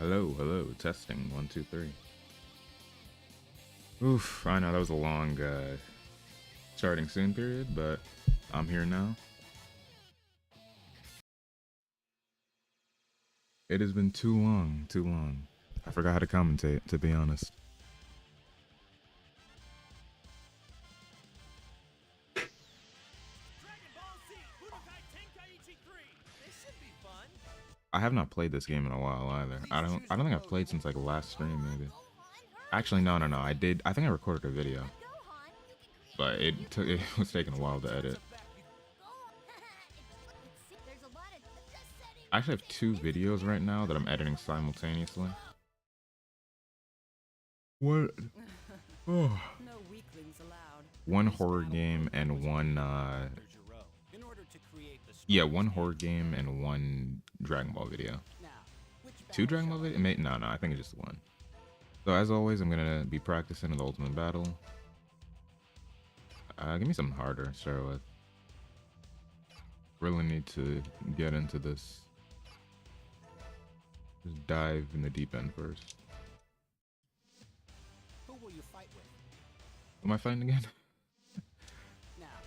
Hello, hello, testing, 1, 2, 3. Oof, I know that was a long starting soon period, but I'm here now. It has been too long, too long. I forgot how to commentate, to be honest. I have not played this game in a while either. I don't think I've played since like last stream maybe. Actually, no. I did. I think I recorded a video, but it was taking a while to edit. I actually have 2 videos right now that I'm editing simultaneously. What? Oh. One horror game and one one horror game and one Dragon Ball video. 2 Dragon Ball video? No, I think it's just 1. So as always, I'm gonna be practicing in the ultimate battle. Give me something harder to start with. Really need to get into this. Just dive in the deep end first. Who will you fight with? Who am I fighting again?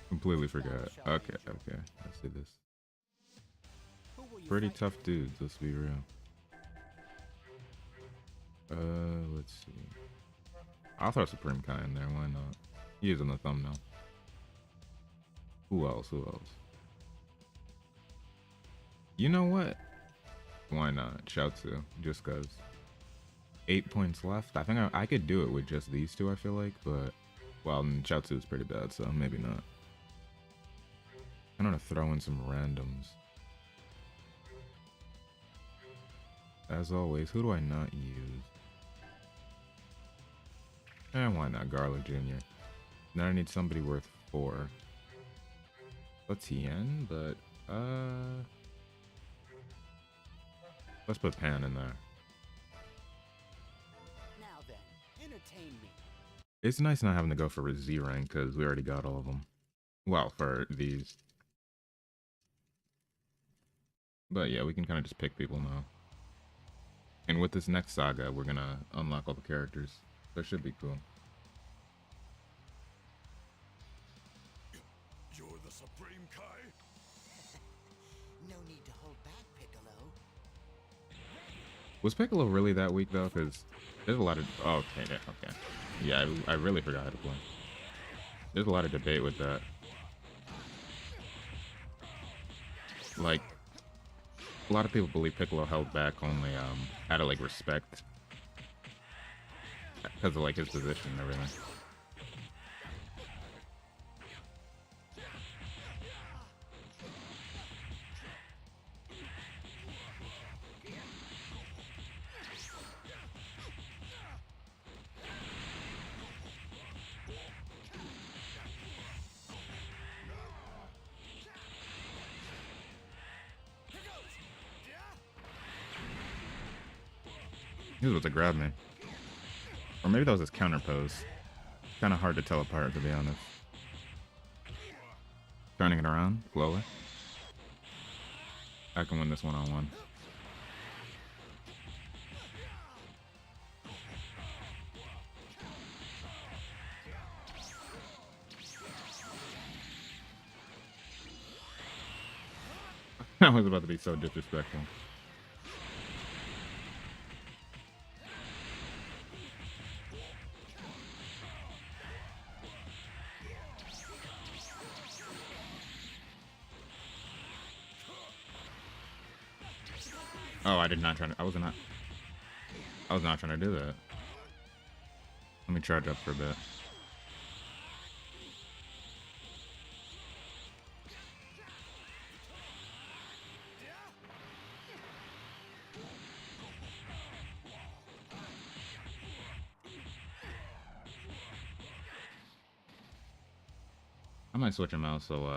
Completely forgot. Okay. Let's do this. Pretty tough dudes, let's be real. Let's see. I'll throw Supreme Kai in there, why not? He is in the thumbnail. Who else? You know what? Why not? Chaozu, just cause. 8 points left. I think I could do it with just these 2, I feel like, but well, Chaozu is pretty bad, so maybe not. I'm gonna throw in some randoms. As always, who do I not use? Why not Garlic Jr.? Now I need somebody worth 4. Let's Tien, but let's put Pan in there. Now then, entertain me. It's nice not having to go for a Z rank because we already got all of them. Well, for these. But yeah, we can kind of just pick people now. And with this next saga, we're gonna unlock all the characters. That should be cool. You're the Supreme Kai? No need to hold back, Piccolo. Was Piccolo really that weak though? Because there's a lot of... Oh, okay. Yeah, I really forgot how to play. There's a lot of debate with that. Like, a lot of people believe Piccolo held back only out of like respect. Because of like his position and everything. He was about to grab me. Or maybe that was his counter pose. Kind of hard to tell apart, to be honest. Turning it around, slowly. I can win this one-on-one. That was about to be so disrespectful. Oh, I did not try to. I was not trying to do that. Let me charge up for a bit. I might switch him out, so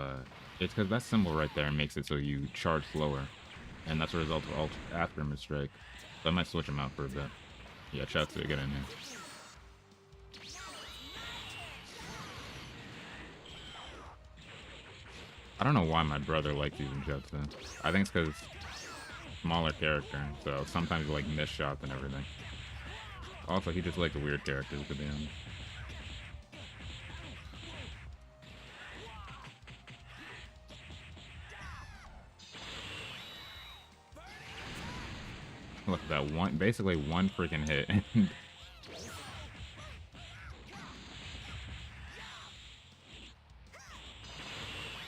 it's because that symbol right there makes it so you charge slower. And that's a result of after mid-strike. So I might switch him out for a bit. Yeah, Chaozu, get in here. I don't know why my brother likes using Jutsu. I think it's because smaller character, so sometimes like miss shots and everything. Also, he just likes weird characters to be honest. Look at that one, basically one freaking hit.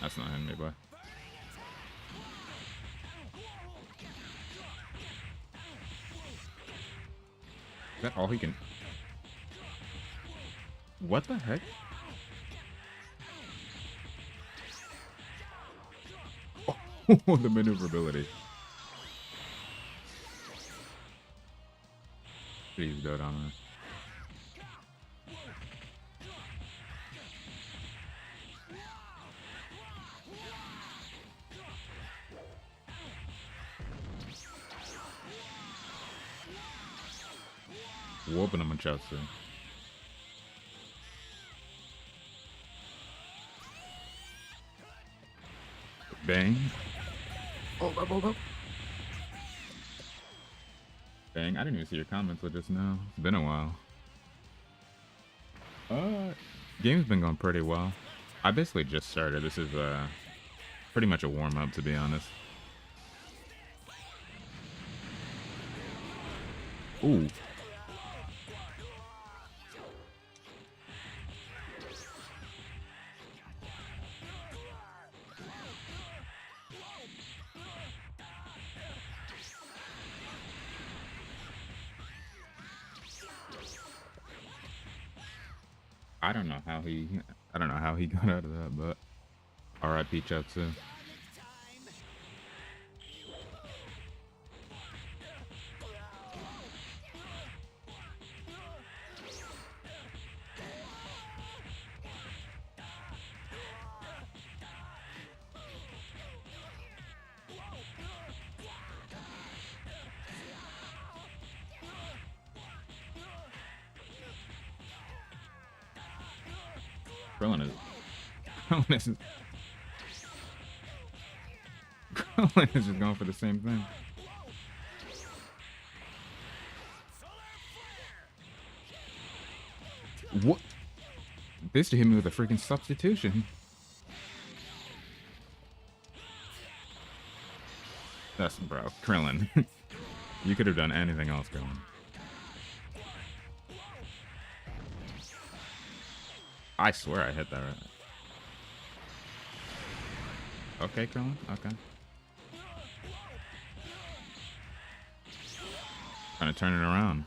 That's not hitting me, boy. Is that all he can? What the heck? Oh, the maneuverability. Please go down there. Whooping him on Chelsea. Bang. Hold up. Dang, I didn't even see your comments with just now. It's been a while. Game's been going pretty well. I basically just started. This is pretty much a warm-up, to be honest. Ooh. I don't know how he got out of that, but R.I.P. Chatsu. Krillin is just going for the same thing. What? This hit me with a freaking substitution. That's bro, Krillin. You could have done anything else, Krillin. I swear I hit that right. Okay, Krillin. Okay. Trying to turn it around.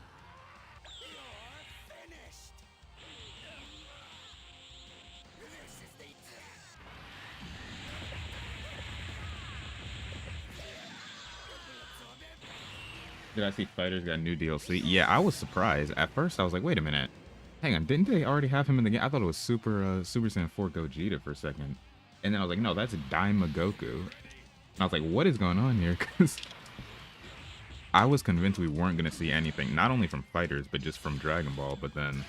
Did I see Fighters got new DLC? Yeah, I was surprised. At first, I was like, wait a minute. Hang on, didn't they already have him in the game? I thought it was Super Saiyan 4 Gogeta for a second. And then I was like, no, that's Daima Goku. And I was like, what is going on here? Because I was convinced we weren't going to see anything, not only from Fighters, but just from Dragon Ball. But then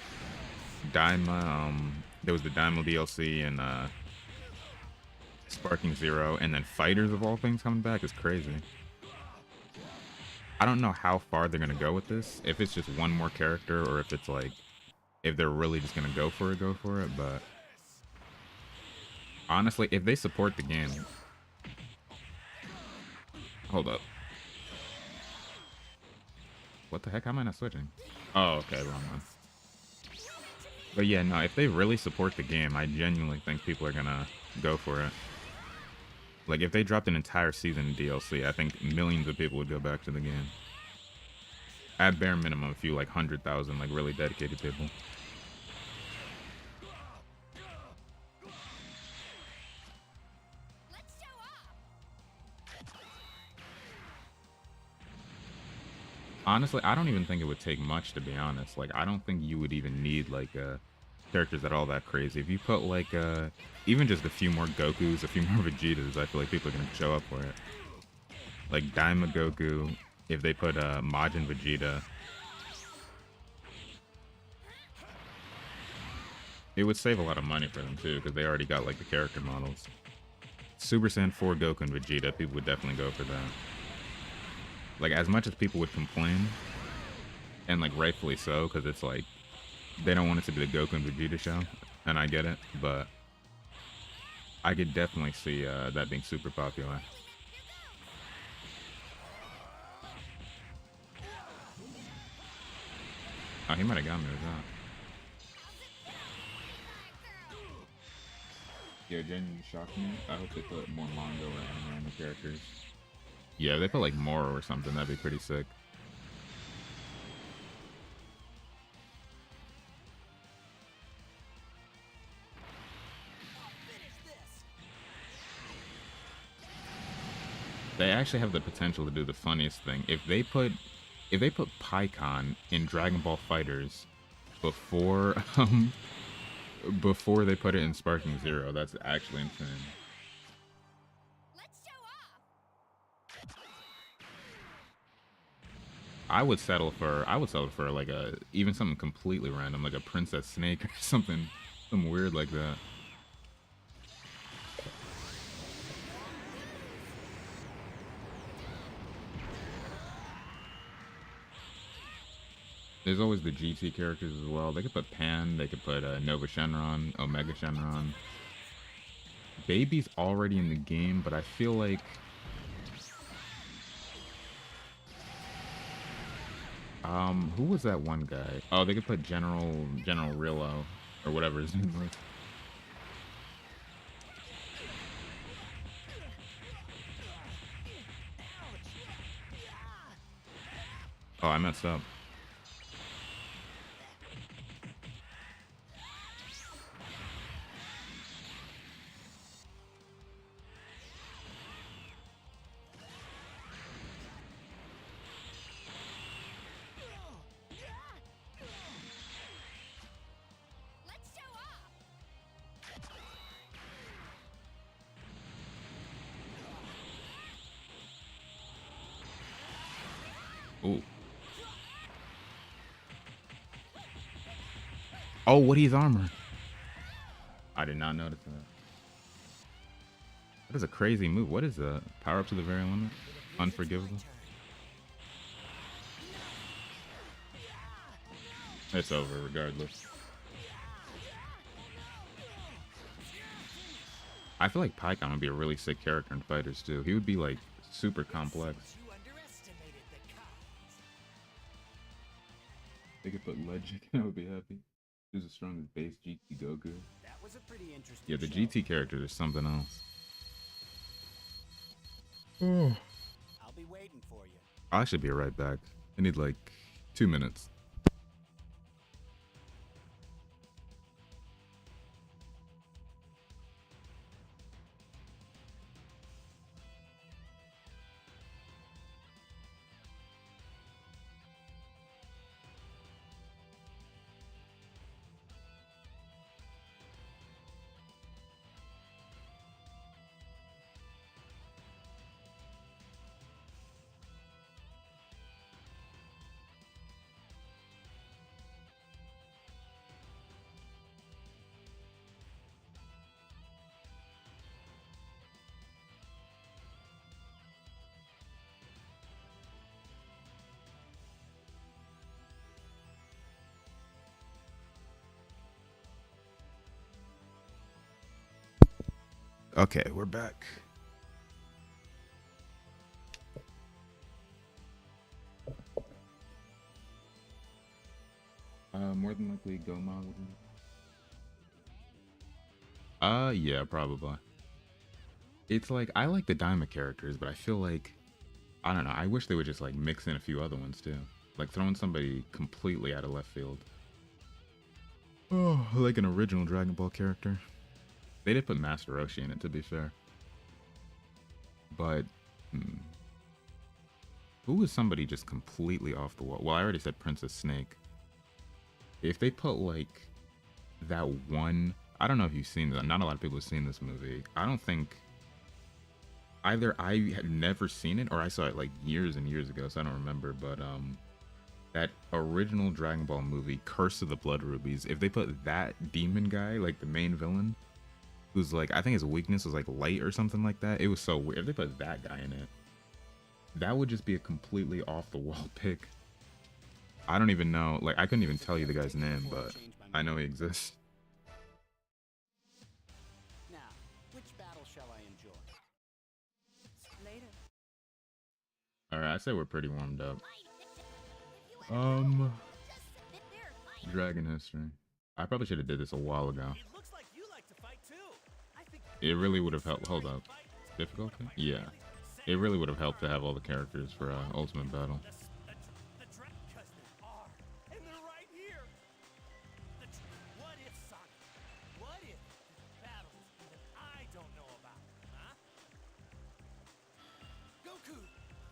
Daima, there was the Daima DLC and Sparking Zero, and then Fighters of all things coming back is crazy. I don't know how far they're going to go with this. If it's just one more character, or if it's like, if they're really just going to go for it. But honestly, if they support the game... Hold up. What the heck? How am I not switching? Oh, okay, wrong one. But yeah, no, if they really support the game, I genuinely think people are going to go for it. Like, if they dropped an entire season in DLC, I think millions of people would go back to the game. At bare minimum, a few, like, 100,000, like, really dedicated people. Honestly, I don't even think it would take much, to be honest. Like, I don't think you would even need, like, characters that are all that crazy. If you put, like, even just a few more Gokus, a few more Vegetas, I feel like people are going to show up for it. Like, Daima Goku, if they put Majin Vegeta, it would save a lot of money for them, too, because they already got, like, the character models. Super Saiyan 4 Goku and Vegeta, people would definitely go for that. Like, as much as people would complain, and like rightfully so, because it's like they don't want it to be the Goku and Vegeta show, and I get it, but I could definitely see that being super popular. Oh, he might have got me with that. Yeah, genuinely shocked me. I hope they put more manga or anime on the characters. Yeah, if they put like Moro or something, that'd be pretty sick. They actually have the potential to do the funniest thing. If they put Pikkon in Dragon Ball Fighters before before they put it in Sparking Zero, that's actually insane. Let's show off. I would settle for like a even something completely random, like a Princess Snake or something weird like that. There's always the GT characters as well. They could put Pan, they could put Nova Shenron, Omega Shenron. Baby's already in the game, but I feel like who was that one guy? Oh, they could put General Rillo or whatever his name was. Oh, I messed up. Let's show off. Ooh. Oh, what is armor? I did not notice that. That is a crazy move. What is that? Power up to the very limit? Unforgivable? It's over regardless. I feel like Pikkon would be a really sick character in Fighters too. He would be like super complex. You underestimated the Kais. They could put Legend, I would be happy. Who's as strong as base GT Goku? That was a pretty interesting Yeah, the show. GT character is something else. I'll be waiting for you. I should be right back. I need like 2 minutes. Okay, we're back. More than likely Goma would win. Yeah, probably. It's like, I like the Daima characters, but I feel like, I don't know, I wish they would just like mix in a few other ones too. Like throwing somebody completely out of left field. Oh, like an original Dragon Ball character. They did put Master Roshi in it, to be fair. But, who was somebody just completely off the wall? Well, I already said Princess Snake. If they put, like, that one... I don't know if you've seen that. Not a lot of people have seen this movie. I don't think... Either I had never seen it, or I saw it, like, years and years ago, so I don't remember. But, that original Dragon Ball movie, Curse of the Blood Rubies, if they put that demon guy, like, the main villain... who's like, I think his weakness was like light or something like that. It was so weird. If they put that guy in it, that would just be a completely off the wall pick. I don't even know. Like, I couldn't even tell you the guy's name, but I know he exists. Now, which battle shall I enjoy? Later. All right, I say we're pretty warmed up. If you ever just sit there and fight. Dragon history. I probably should have did this a while ago. It looks like you like to fight too. I think It really would have helped. Hold up. Difficulty? Yeah. It really would have helped to have all the characters for Ultimate Battle. because they are, and they're right here. What if Saga? What if battles that I don't know about? Huh? Goku!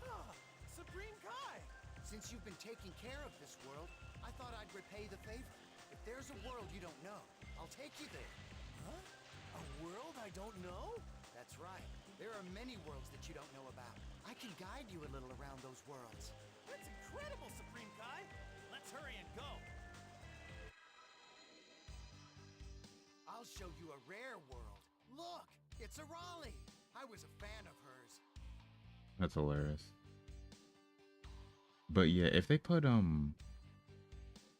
Ah, Supreme Kai. Since you've been taking care of this world, I thought I'd repay the favor. If there's a world you don't know, I'll take you there. Huh? A world I don't know? That's right. There are many worlds that you don't know about. I can guide you a little around those worlds. That's incredible, Supreme Kai. Let's hurry and go. I'll show you a rare world. Look, it's a Raleigh. I was a fan of hers. That's hilarious. But yeah, if they put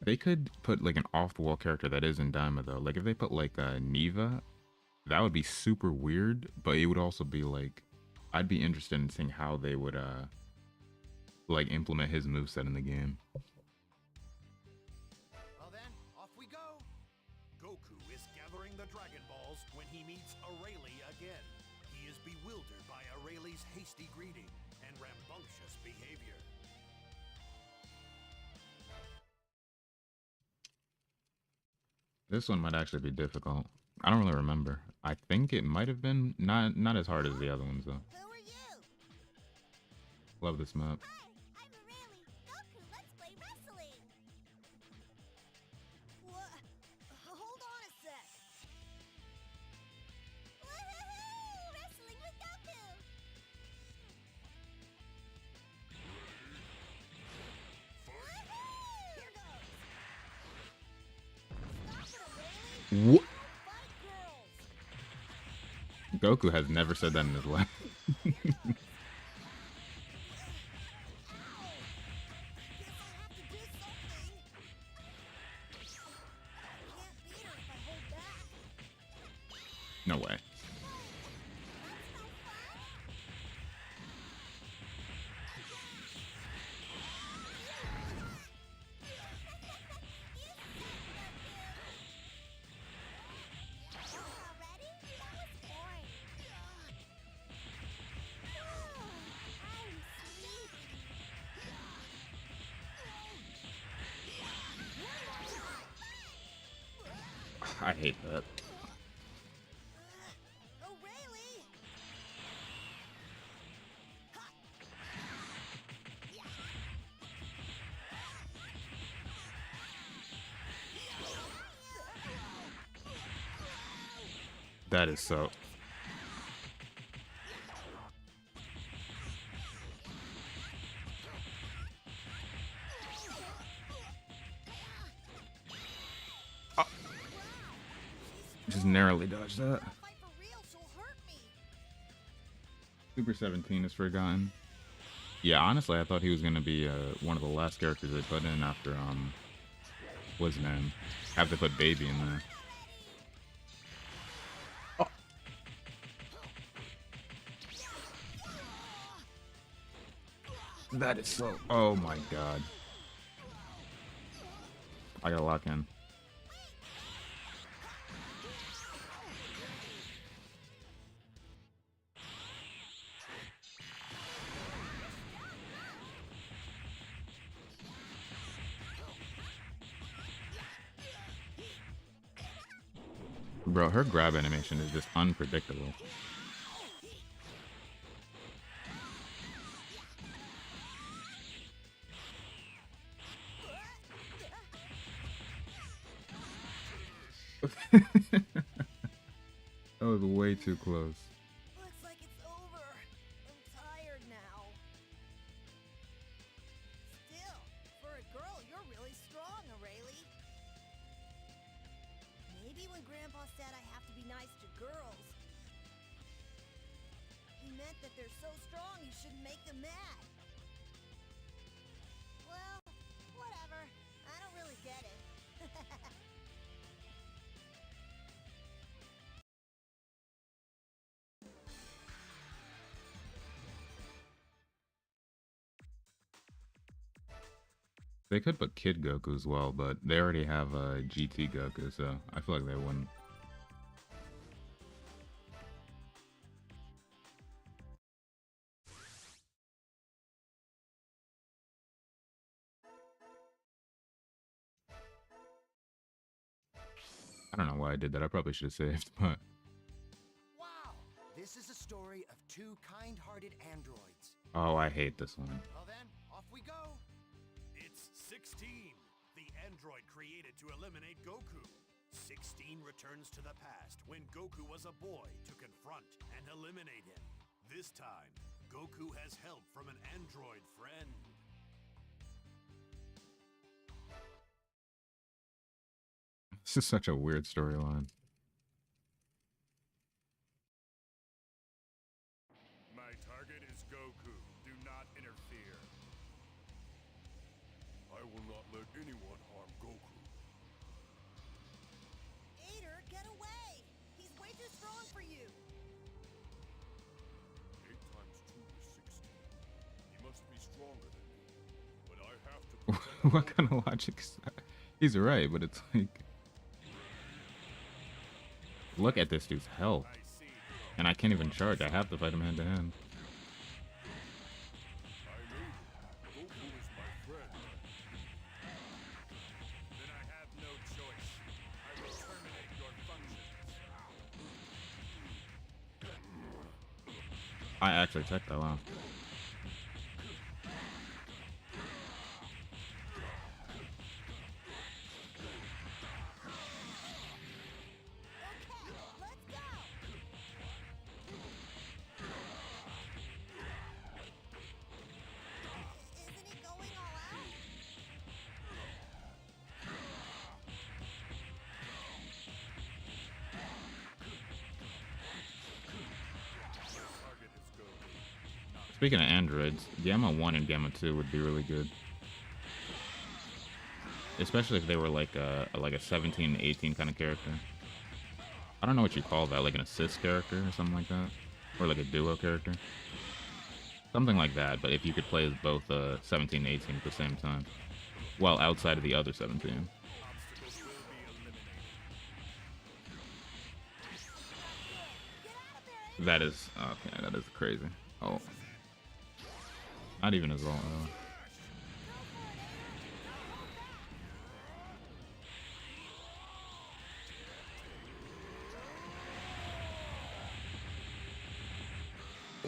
they could put like an off-the-wall character that is in Daima though. Like if they put like Neva, that would be super weird, but it would also be like, I'd be interested in seeing how they would like implement his moveset in the game. Well then, off we go. Goku is gathering the Dragon Balls when he meets Aurelie again. He is bewildered by Aurelie's hasty greeting and rambunctious behavior. This one might actually be difficult. I don't really remember. I think it might have been not as hard as the other ones though. Who are you? Love this map. Hi, I'm Aurelie. Goku, let's play wrestling. What? Hold on a sec. Woohoo! Wrestling with Goku. Woohoo! Here goes. Stop it, Aurelie. What? Fight girls. Goku has never said that in his life. No way. I hate that. Aurelie! That is so. Just narrowly dodged that. Fight for real, she'll hurt me. Super 17 is forgotten. Yeah, honestly, I thought he was gonna be one of the last characters they put in after what's his name? Have to put Baby in there. Oh. That is so. Oh my god. I gotta lock in. Bro, her grab animation is just unpredictable. That was way too close. Looks like it's over. I'm tired now. Still, for a girl, you're really strong, Aurelie. Maybe when Grandpa said I have to be nice to girls, he meant that they're so strong you shouldn't make them mad. get it. They could put Kid Goku as well, but they already have GT Goku, so I feel like they wouldn't. I don't know why I did that. I probably should have saved, but Wow! This is a story of two kind-hearted androids. oh, I hate this one. Well then, off we go. It's 16, the android created to eliminate Goku. 16 returns to the past when Goku was a boy to confront and eliminate him. This time, Goku has help from an android friend. This is such a weird storyline. My target is Goku. Do not interfere. I will not let anyone harm Goku. Ader, get away! He's way too strong for you. 8 times 2 is 16. He must be stronger than me. But I have to protect What kind of logic is that? He's right, but it's like... Look at this dude's health. I see. And I can't even charge. I have to fight him hand to hand. I made it. Goku is my friend. Then I have no choice. I will terminate your functions. I actually checked that out. Okay, let's go! Isn't he going all out? Target is Goku. Speaking of androids, Gamma 1 and Gamma 2 would be really good. Especially if they were like a 17, 18 kind of character. I don't know what you call that, like an assist character or something like that? Or like a duo character? Something like that, but if you could play as both 17 and 18 at the same time. While outside of the other 17. Obstacles will be eliminated. Get out of there, Ader! That is, okay, that is crazy. Oh. Not even as well.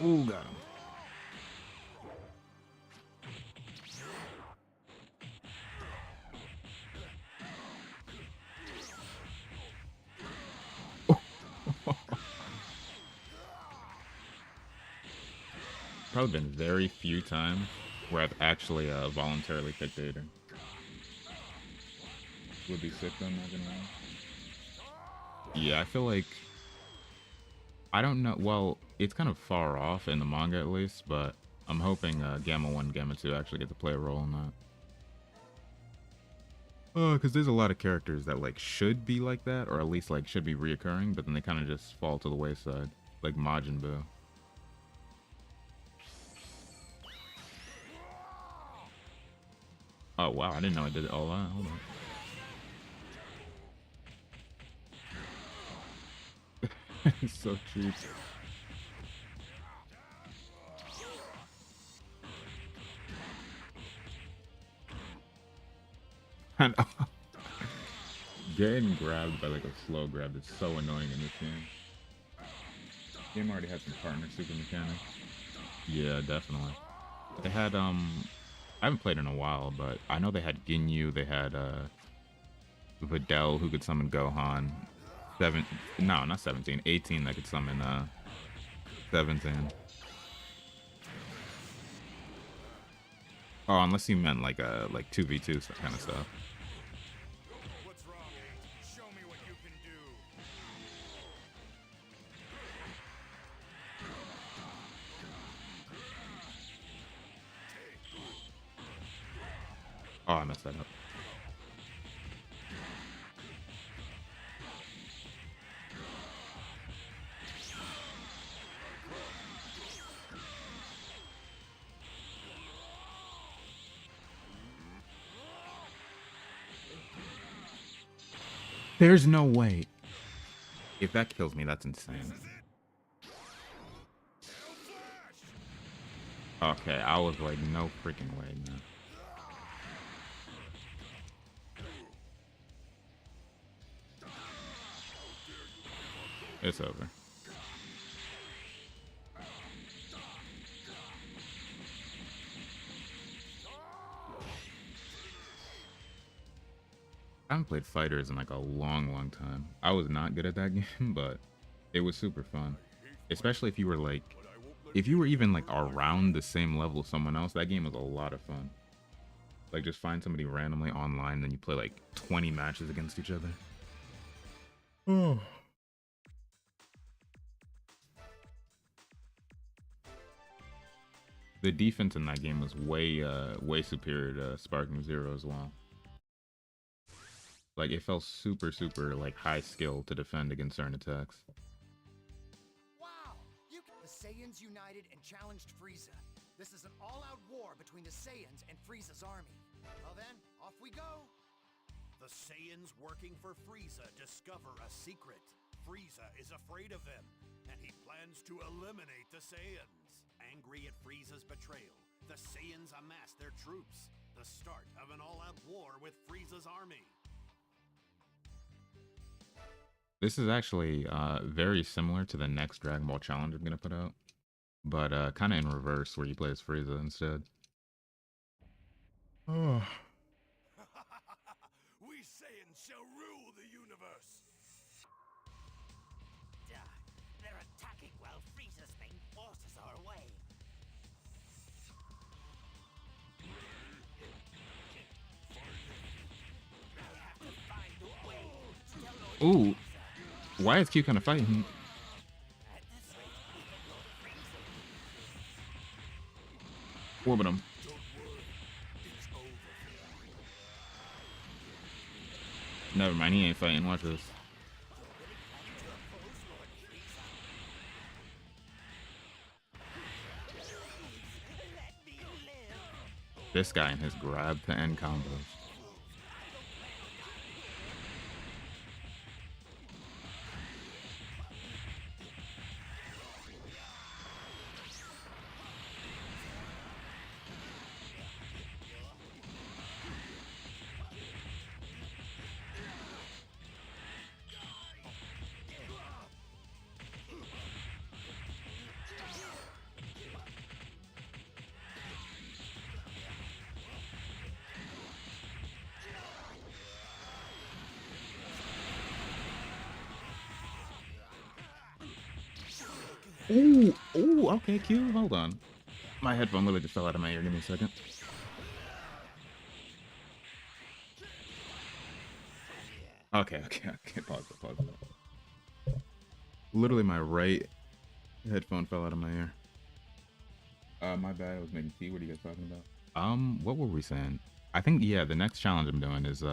Ooh, got him. Probably been very few times where I've actually voluntarily picked Ader. Would be sick though, not gonna lie. Yeah, I feel like I don't know. Well, it's kind of far off in the manga at least, but I'm hoping Gamma 1 and Gamma 2 actually get to play a role in that. Because there's a lot of characters that like should be like that, or at least like should be reoccurring, but then they kind of just fall to the wayside, like Majin Buu. Oh wow, I didn't know I did it all that. Hold on. It's so cheap. I know. Getting grabbed by like a slow grab is so annoying in this game. Game already had some partner super mechanics. Yeah, definitely. They had I haven't played in a while, but I know they had Ginyu, they had Videl who could summon Gohan. No, not 17, 18 that could summon 17. Oh, unless you meant like 2v2 kind of stuff. What's wrong, 8? Show me what you can do. Oh, I messed that up. There's no way. If that kills me, that's insane. Okay, I was like, no freaking way, man. It's over. I haven't played fighters in like a long time. I was not good at that game, but it was super fun. Especially if you were like, if you were even like around the same level as someone else, that game was a lot of fun. Like just find somebody randomly online, then you play like 20 matches against each other. Oh. The defense in that game was way superior to Sparking Zero as well. Like it felt super like high skill to defend against certain attacks. Wow! The Saiyans united and challenged Frieza. This is an all-out war between the Saiyans and Frieza's army. Well then, off we go! The Saiyans working for Frieza discover a secret. Frieza is afraid of them, and he plans to eliminate the Saiyans. Angry at Frieza's betrayal, the Saiyans amass their troops. The start of an all-out war with Frieza's army. This is actually very similar to the next Dragon Ball Challenge I'm gonna put out, but kind of in reverse, where you play as Frieza instead. Oh. We Saiyans shall rule the universe. They're attacking while Frieza's main forces are away. I have to find a way to tell Lord Ooh, why is Q kind of fighting? at this rate we can blow Frieza. Orbit him. Never mind, he ain't fighting. Watch this. This guy and his grab to end combos. Ooh, okay, Q, hold on. My headphone literally just fell out of my ear. Give me a second. Okay. Pause it. Literally, my right headphone fell out of my ear. My bad. I was making tea. What are you guys talking about? What were we saying? I think, yeah, the next challenge I'm doing is,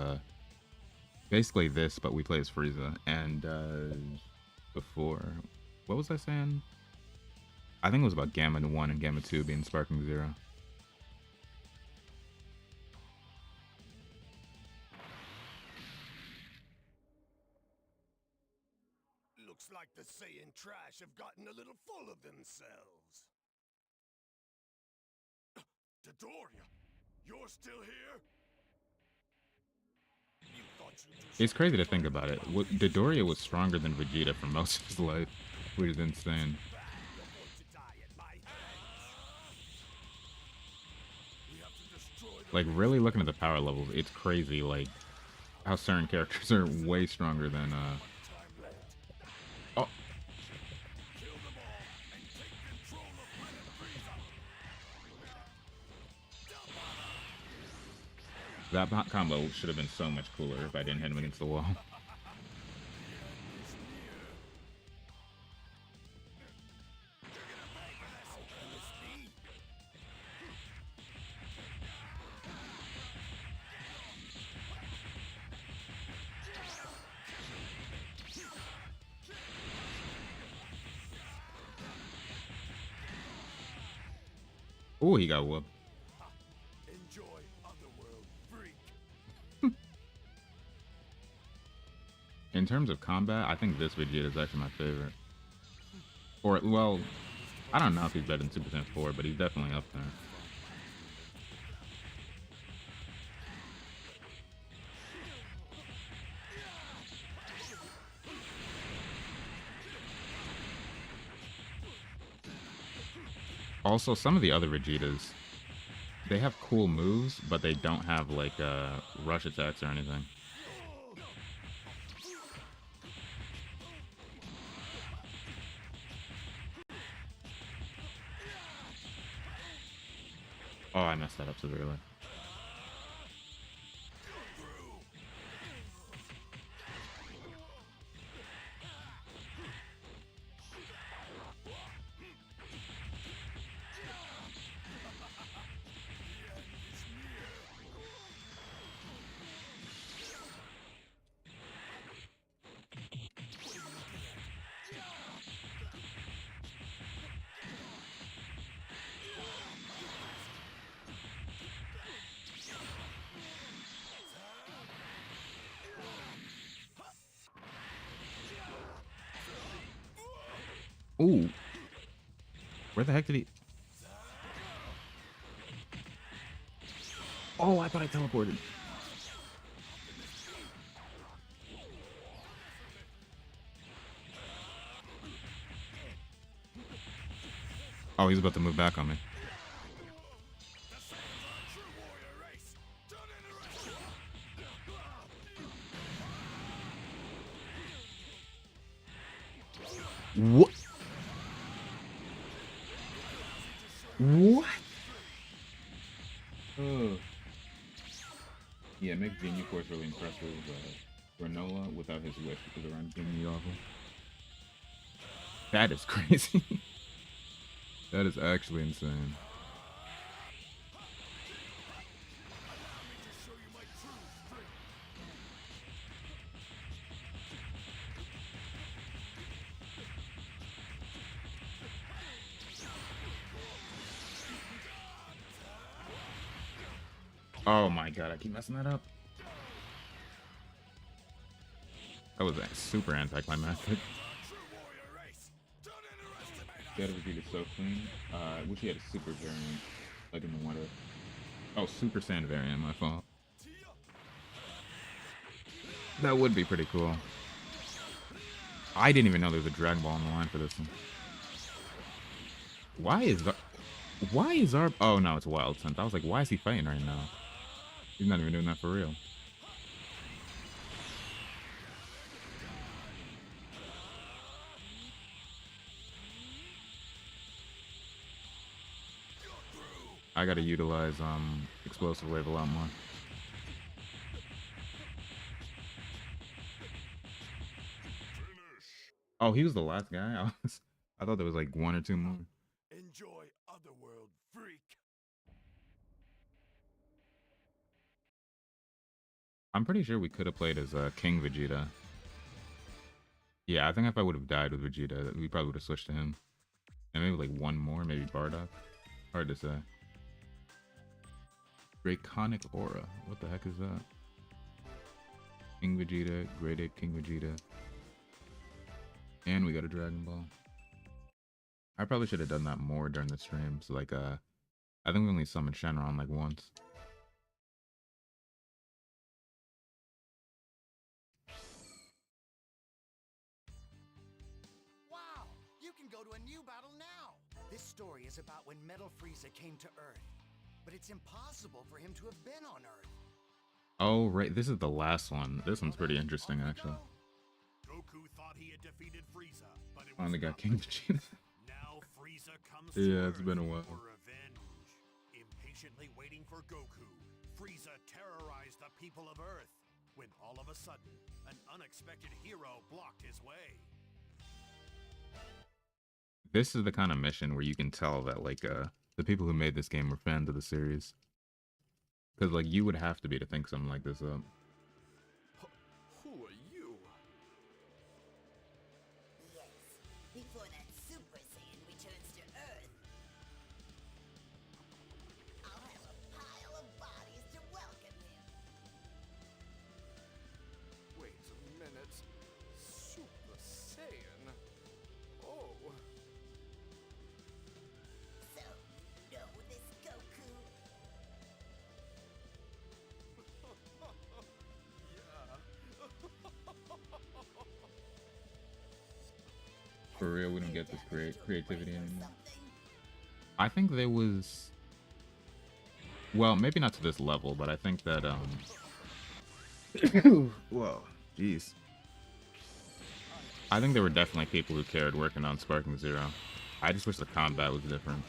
basically this, but we play as Frieza. And, before... What was I saying? I think it was about Gamma 1 and Gamma 2 being Sparking Zero. Looks like the Saiyan trash have gotten a little full of themselves. Dodoria, you're still here? You thought you It's crazy to think about it. Dodoria was stronger than Vegeta for most of his life, which is insane. Like, really looking at the power levels, it's crazy, like, how certain characters are way stronger than, Oh! That combo should have been so much cooler if I didn't hit him against the wall. Oh, he got whooped. enjoy Otherworld, freak. in terms of combat, I think this Vegeta is actually my favorite. Or, well, I don't know if he's better than Super Saiyan 4, but he's definitely up there. Also, some of the other Vegetas, they have cool moves, but they don't have, like, rush attacks or anything. Oh, I messed that up severely. Ooh. Where the heck did he... Oh, I thought I teleported. Oh, he's about to move back on me. What? What? Oh. Yeah, it makes Genie Force really impressive. Granola without his wish because around Genie awful. That is crazy. That is actually insane. Oh my god, I keep messing that up. That was super anticlimactic. That Vegeta is so clean. I wish he had a super variant, like in the water. Oh, Super Saiyan variant, my fault. That would be pretty cool. I didn't even know there was a Dragon Ball on the line for this one. Why is our... Oh no, it's Wild Scent. I was like, why is he fighting right now? He's not even doing that for real. I gotta utilize explosive wave a lot more. Oh, he was the last guy? I thought there was like one or two more. Enjoy Otherworld, freak. I'm pretty sure we could have played as King Vegeta. Yeah, I think if I would have died with Vegeta, we probably would have switched to him. And maybe like one more, maybe Bardock. Hard to say. Draconic Aura. What the heck is that? King Vegeta, Great Ape King Vegeta. And we got a Dragon Ball. I probably should have done that more during the stream. So like, I think we only summoned Shenron like once. Wow! You can go to a new battle now! This story is about when Metal Frieza came to Earth. But it's impossible for him to have been on Earth. Oh, right. This is the last one. This one's pretty interesting, actually. Goku thought he had defeated Frieza, but it was Finally got not King the Vegeta. case. Now Frieza comes Yeah, to it's been a Earth while. for revenge. Impatiently waiting for Goku, Frieza terrorized the people of Earth, when all of a sudden, an unexpected hero blocked his way. This is the kind of mission where you can tell that, like, the people who made this game were fans of the series. Because, like, you would have to be to think something like this up. Who are you? Yes, before that Super Saiyan returns to Earth, I'll have a pile of bodies to welcome him. Wait a minute. For real, we don't get this creativity anymore. I think there was, well, maybe not to this level, but I think that whoa, jeez. I think there were definitely people who cared working on Sparking Zero. I just wish the combat was different.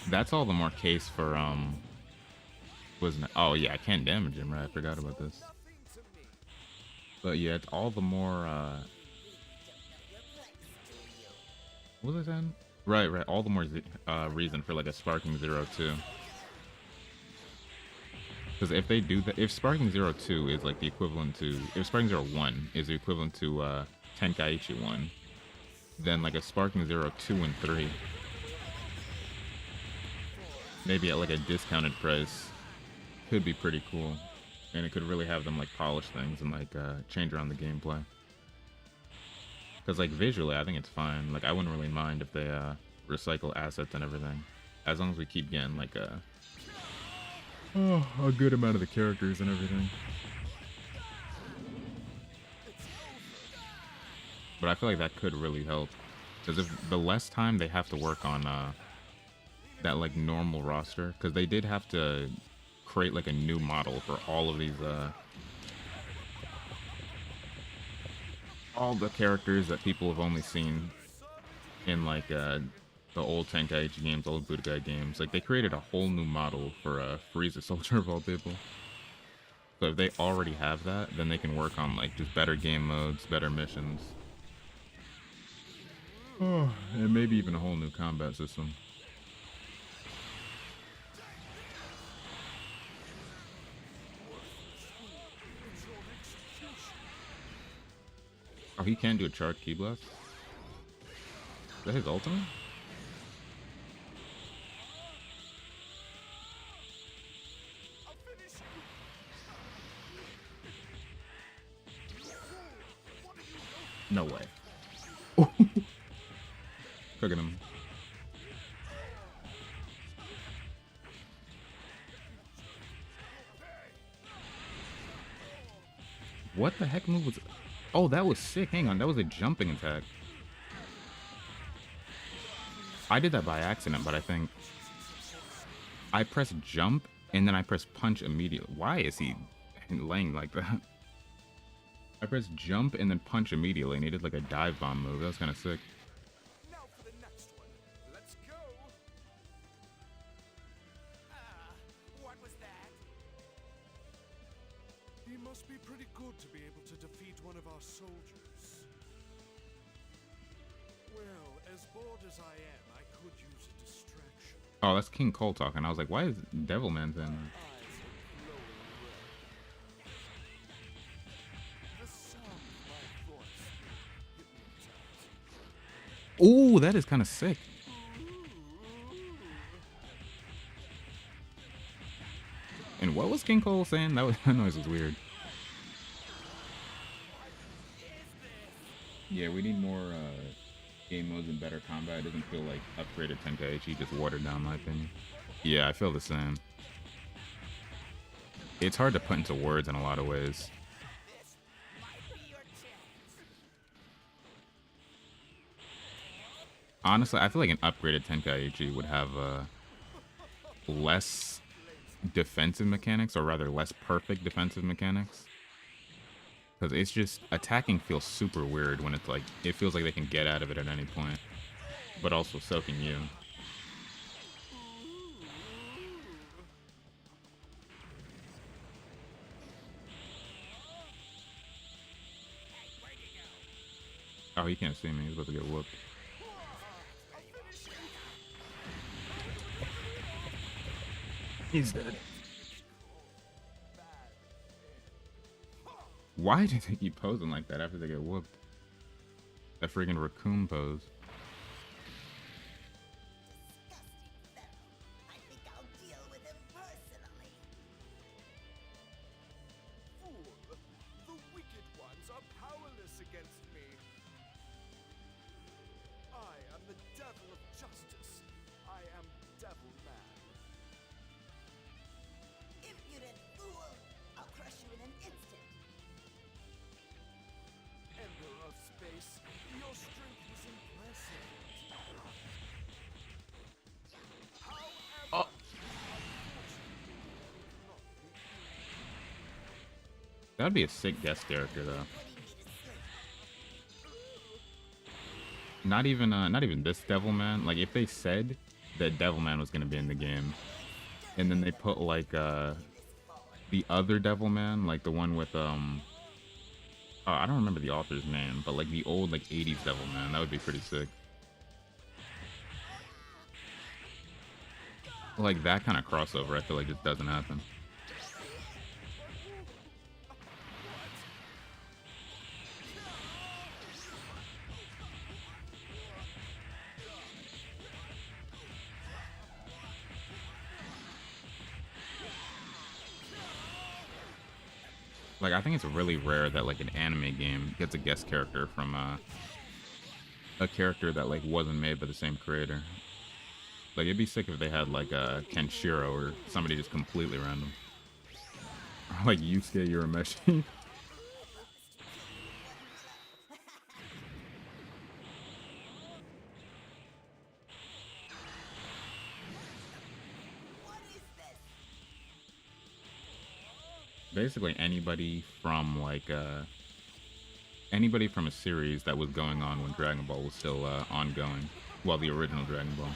That's all the more case for wasn't it? Oh yeah, I can't damage him, right? I forgot about this. But yeah, it's all the more what was I saying? Right, right. All the more reason for like a Sparking Zero 2. Because if they do that, if Sparking Zero 2 is like the equivalent to, if Sparking Zero 1 is the equivalent to Tenkaichi 1, then like a Sparking Zero 2 and 3, maybe at like a discounted price, could be pretty cool. And it could really have them like polish things and like change around the gameplay. Because like visually, I think it's fine. Like I wouldn't really mind if they recycle assets and everything, as long as we keep getting like a good amount of the characters and everything. But I feel like that could really help, because if the less time they have to work on that like normal roster, because they did have to create like a new model for all of these all the characters that people have only seen in like the old Tenkaichi games, old Budokai games. Like they created a whole new model for Frieza Soldier of all people. So if they already have that, then they can work on like just better game modes, better missions. Oh, and maybe even a whole new combat system. Oh, he can do a charged Ki Blast? Is that his ultimate? No way. Look at him. What the heck move was... Oh, that was sick. Hang on, that was a jumping attack. I did that by accident, but I think... I pressed jump, and then I pressed punch immediately. Why is he laying like that? I pressed jump and then punch immediately, and he did like a dive bomb move. That was kind of sick. Now for the next one. Let's go. What was that? He must be pretty good to be able to defeat one of our soldiers. Well, as bored as I am, I could use a distraction. Oh, that's King Cole talking. I was like, why is Devilman saying that? Eyes are glowing red. The sound of my voice hypnotizing. Ooh, that is kind of sick. And what was King Cole saying? That noise was weird. Yeah, we need more game modes and better combat. It doesn't feel like upgraded Tenkaichi, just watered down, in my opinion. Yeah, I feel the same. It's hard to put into words in a lot of ways. This might be your chance. Honestly, I feel like an upgraded Tenkaichi would have less defensive mechanics, or rather less perfect defensive mechanics. Because it's just, attacking feels super weird when it's like, it feels like they can get out of it at any point, but also so can you. Oh, he can't see me. He's about to get whooped. He's dead. Why do they keep posing like that after they get whooped? That freaking raccoon pose. Disgusting fellow. I think I'll deal with him personally. Fool! The wicked ones are powerless against me. I am the devil of justice. I am Devil Man. Impudent fool! I'll crush you in an instant. Oh. That'd be a sick guest character, though. Not even this Devilman. Like, if they said that Devilman was gonna be in the game, and then they put like the other Devilman, like the one with oh, I don't remember the author's name, but like the old like 80s Devilman, that would be pretty sick. Like that kind of crossover, I feel like just doesn't happen. Like, I think it's really rare that like an anime game gets a guest character from a character that like wasn't made by the same creator. Like, it'd be sick if they had like a Kenshiro or somebody just completely random. Or like Yusuke Urameshi. Basically anybody from like anybody from a series that was going on when Dragon Ball was still ongoing. Well, the original Dragon Ball.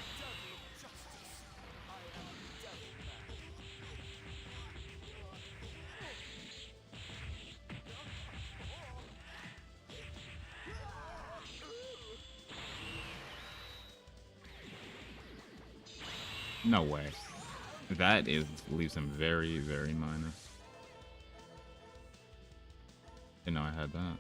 No way. That leaves him very, very minus. Didn't know I had that.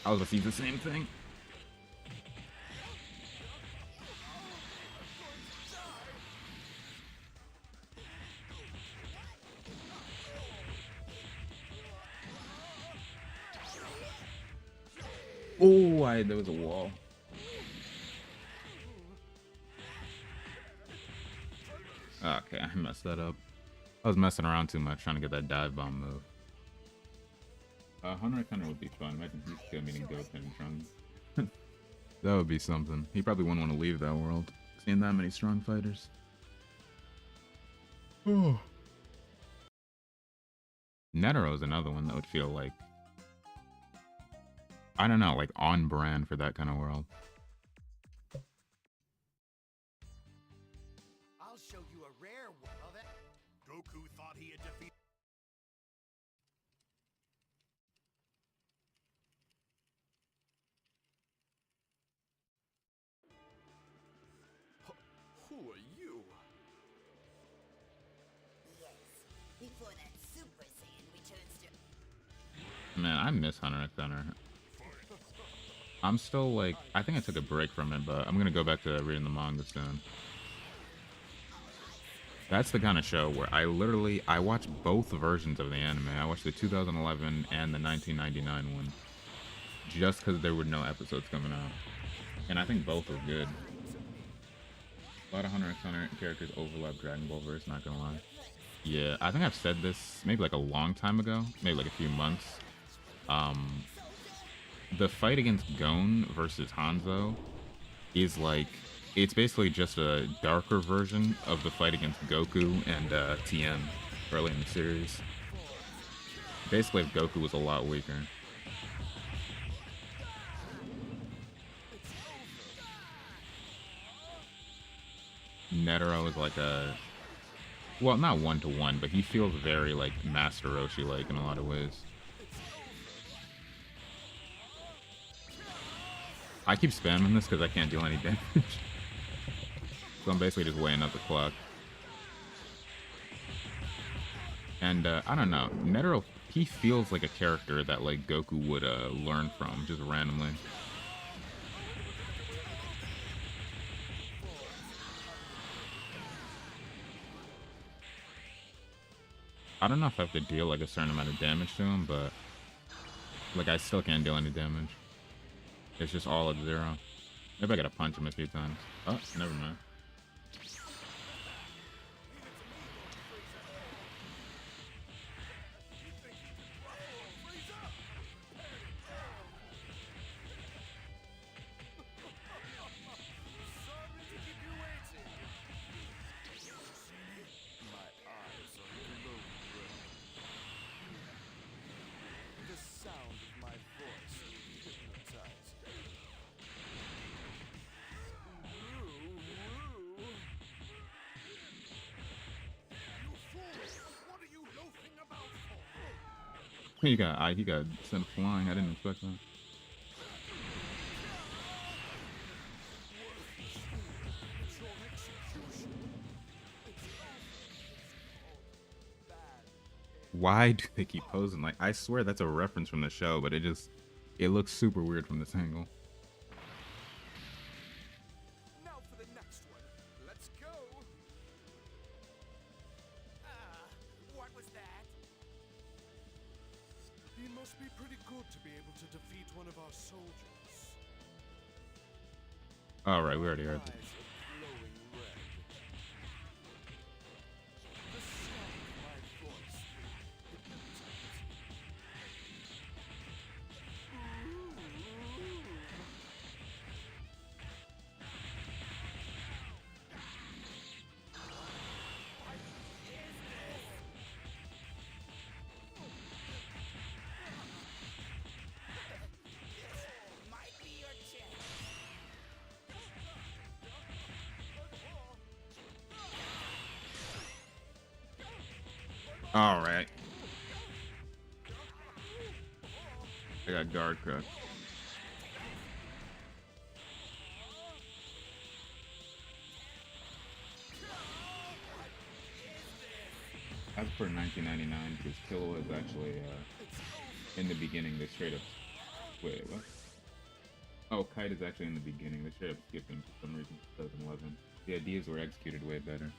I was gonna see the same thing. Oh, there was a wall. Okay, I messed that up. I was messing around too much trying to get that dive bomb move. Hunter x Hunter would be fun. Imagine he's still meeting Goten and Trunks. That would be something. He probably wouldn't want to leave that world. Seeing that many strong fighters. Oh. Netero is another one that would feel like, I don't know, like on brand for that kind of world. I'll show you a rare one. Well, that Goku thought he had defeated. Who are you? Yes, before that Super Saiyan returns to... Man, I miss Hunter x Hunter. I'm still like, I think I took a break from it, but I'm gonna go back to reading the manga soon. That's the kind of show where I watched both versions of the anime. I watched the 2011 and the 1999 one, just because there were no episodes coming out, and I think both were good. A lot of Hunter x Hunter characters overlap Dragon Ball verse, not gonna lie. Yeah, I think I've said this maybe like a long time ago, maybe like a few months. The fight against Gon versus Hanzo is like, it's basically just a darker version of the fight against Goku and Tien early in the series. Basically, if Goku was a lot weaker. Netero is like a, well, not one-to-one, but he feels very like Master Roshi-like in a lot of ways. I keep spamming this because I can't deal any damage. So I'm basically just weighing up the clock. And I don't know, Netero, he feels like a character that like Goku would learn from just randomly. I don't know if I have to deal like a certain amount of damage to him, but like I still can't deal any damage. It's just all at 0. Maybe I gotta punch him a few times. Oh, never mind. The sound of my voice hypnotized. You fool! What are you loafing about for? He got sent flying. I didn't expect that. It's your execution. Why do they keep posing? Like, I swear that's a reference from the show, but it looks super weird from this angle. Now for the next one. Let's go. What was that? He must be pretty good to be able to defeat one of our soldiers. All right, we already heard. Eyes are glowing red. The sound of my voice hypnotized. Might be your chance. All right. I got guard cut. As per 1999, because Killua is actually in the beginning. They straight up. Wait, what? Oh, Kite is actually in the beginning. They straight up skipped him for some reason. 2011. The ideas were executed way better.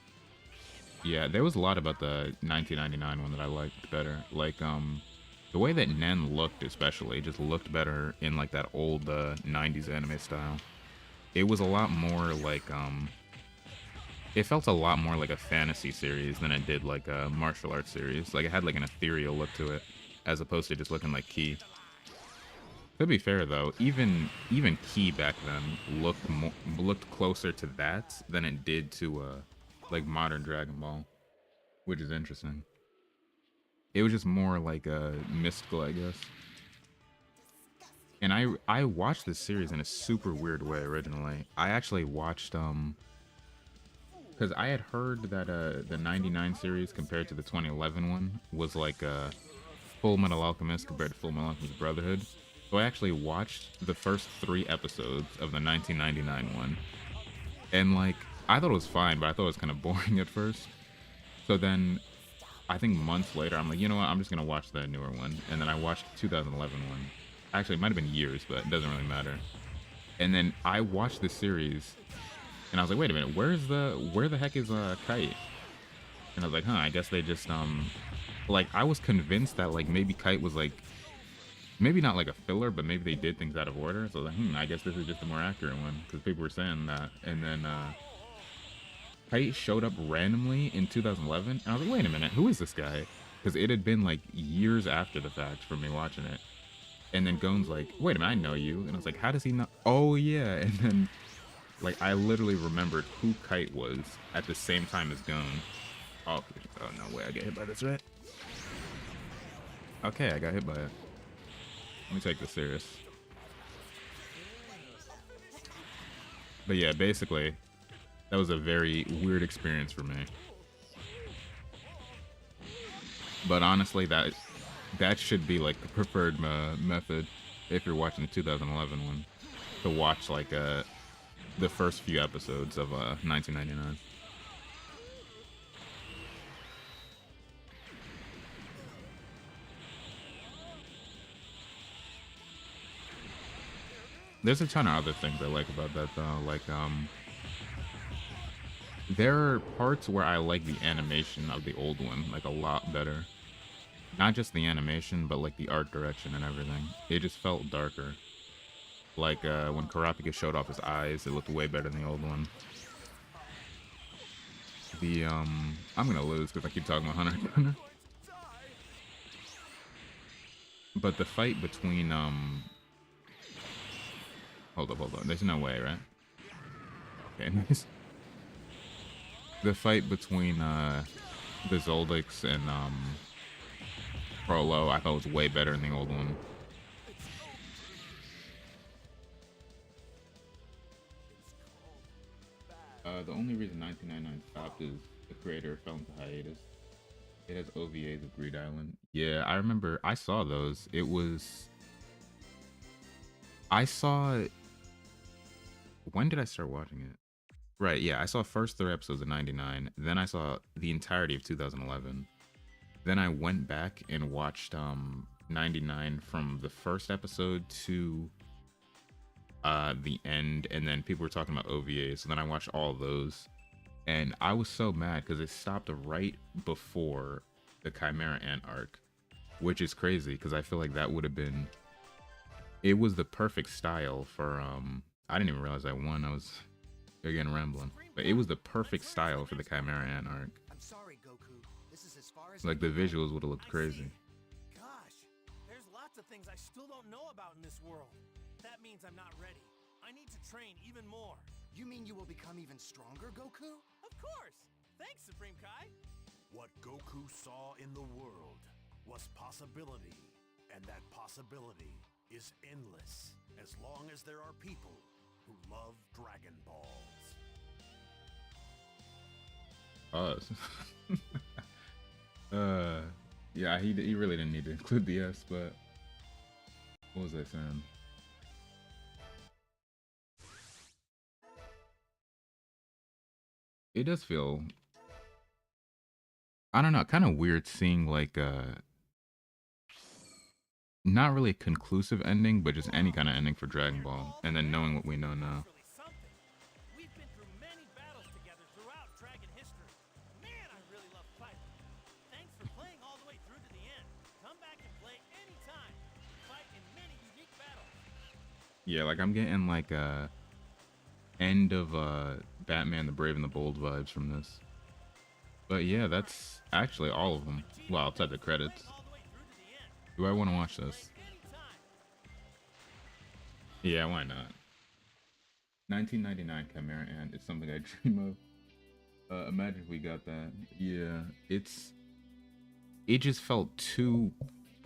Yeah, there was a lot about the 1999 one that I liked better. Like, the way that Nen looked, especially, just looked better in like that old 90s anime style. It was a lot more like, it felt a lot more like a fantasy series than it did like a martial arts series. Like, it had like an ethereal look to it, as opposed to just looking like Ki. To be fair though, even Ki back then looked closer to that than it did to like modern Dragon Ball, which is interesting. It was just more like mystical, I guess. And I watched this series in a super weird way originally. I actually watched because I had heard that the 99 series compared to the 2011 one was like Full Metal Alchemist compared to Full Metal Alchemist Brotherhood. So I actually watched the first 3 episodes of the 1999 one. And like, I thought it was fine, but I thought it was kind of boring at first. So then, I think months later, I'm like, you know what, I'm just going to watch the newer one. And then I watched the 2011 one. Actually, it might have been years, but it doesn't really matter. And then I watched the series, and I was like, wait a minute, where the heck is Kite? And I was like, I guess they just, like, I was convinced that, like, maybe Kite was, like, maybe not like a filler, but maybe they did things out of order. So I was like, I guess this is just a more accurate one, because people were saying that. And then Kite showed up randomly in 2011, and I was like, wait a minute, who is this guy? Because it had been like years after the fact from me watching it. And then Gon's like, wait a minute, I know you. And I was like, how does he know? Oh yeah. And then like I literally remembered who Kite was at the same time as Gon. Oh no way, I get hit by this, right? Okay, I got hit by it. Let me take this serious. But yeah, basically, that was a very weird experience for me. But honestly, that should be like the preferred method if you're watching the 2011 one, to watch like the first few episodes of 1999. There's a ton of other things I like about that though. Like, there are parts where I like the animation of the old one, like, a lot better. Not just the animation, but like the art direction and everything. It just felt darker. Like when Karapika showed off his eyes, it looked way better than the old one. The I'm gonna lose because I keep talking about Hunter x Hunter. But the fight between hold up. There's no way, right? Okay, nice. The fight between the Zoldix and Frollo, I thought was way better than the old one. The only reason 1999 stopped is the creator fell into hiatus. It has OVAs of Greed Island. Yeah, I remember. I saw those. It was. I saw. When did I start watching it? Right, yeah. I saw first 3 episodes of 99. Then I saw the entirety of 2011. Then I went back and watched 99 from the first episode to the end, and then people were talking about OVAs, so then I watched all of those, and I was so mad because it stopped right before the Chimera Ant arc, which is crazy because I feel like that would have been, it was the perfect style for I didn't even realize I won. I was again rambling, but it was the perfect style for the Chimera Ant arc. I'm sorry, Goku. This is as far as Like the visuals would have looked crazy. Gosh, there's lots of things I still don't know about in this world. That means I'm not ready. I need to train even more. You mean you will become even stronger, Goku? Of course! Thanks, Supreme Kai! What Goku saw in the world was possibility, and that possibility is endless as long as there are people who love Dragon Balls. Yeah, he really didn't need to include the S, but what was I saying? It does feel, I don't know, kind of weird seeing like not really a conclusive ending, but just any kind of ending for Dragon Ball, and then knowing what we know now. Really something. We've been through many battles together throughout Dragon history. Man, I really love fighting. Thanks for playing all the way through to the end. Come back and play anytime. Fight in many unique battles. Yeah, like I'm getting like end of Batman the Brave and the Bold vibes from this. But yeah, that's actually all of them. Well, outside the credits. All the way through to the end. Do I want to watch this? Anytime. Yeah, why not? 1999 Chimera Ant is something I dream of. Imagine if we got that. Yeah, it just felt too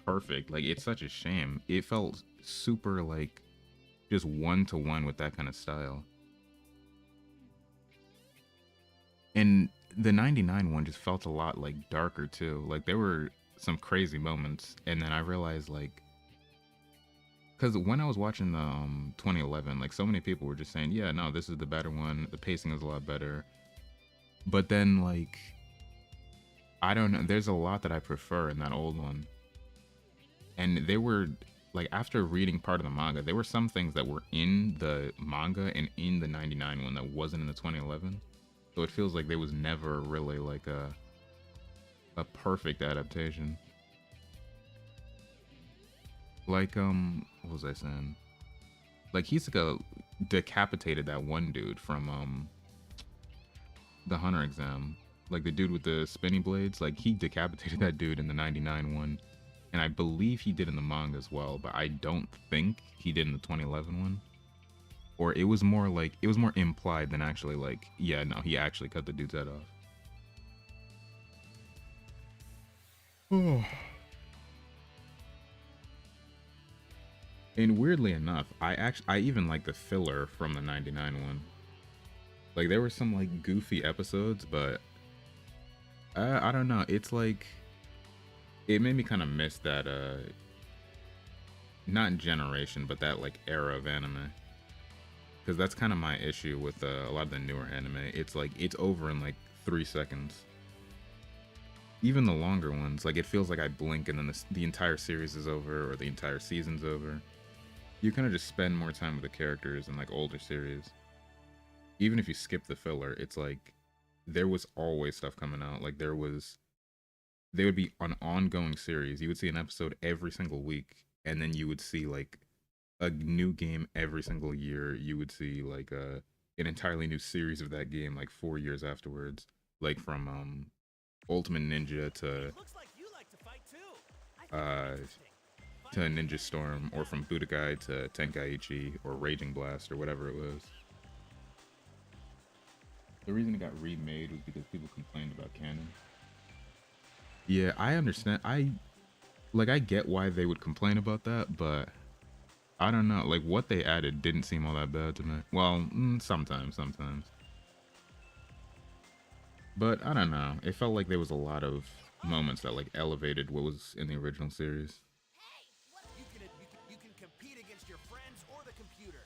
perfect. Like, it's such a shame. It felt super like just one-to-one with that kind of style. And the 99 one just felt a lot like darker too. Like there were some crazy moments, and then I realized like, because when I was watching the 2011, like so many people were just saying, yeah, no, this is the better one. The pacing is a lot better. But then like, I don't know. There's a lot that I prefer in that old one. And they were like, after reading part of the manga, there were some things that were in the manga and in the 99 one that wasn't in the 2011. So it feels like there was never really like a perfect adaptation. Like what was I saying? Like Hisoka decapitated that one dude from the Hunter exam. Like the dude with the spinny blades, like he decapitated that dude in the 99 one. And I believe he did in the manga as well, but I don't think he did in the 2011 one. Or it was more like, it was more implied than actually like, yeah, no, he actually cut the dude's head off. And weirdly enough, I even like the filler from the 99 one. Like there were some like goofy episodes, but I don't know. It's like, it made me kind of miss that, not generation, but that like era of anime. Because that's kind of my issue with a lot of the newer anime. It's like, it's over in like 3 seconds. Even the longer ones, like it feels like I blink and then the entire series is over or the entire season's over. You kind of just spend more time with the characters in like older series. Even if you skip the filler, it's like there was always stuff coming out. Like there would be an ongoing series. You would see an episode every single week, and then you would see like a new game every single year, you would see like an entirely new series of that game like 4 years afterwards, like from Ultimate Ninja Looks like you like to fight too. I find uh that interesting. to Ninja Storm, or from Budokai to Tenkaichi or Raging Blast or whatever it was. The reason it got remade was because people complained about canon. Yeah, I understand. I get why they would complain about that, but I don't know. Like, what they added didn't seem all that bad to me. Well, sometimes. But I don't know. It felt like there was a lot of moments that like elevated what was in the original series. You can compete against your friends or the computer.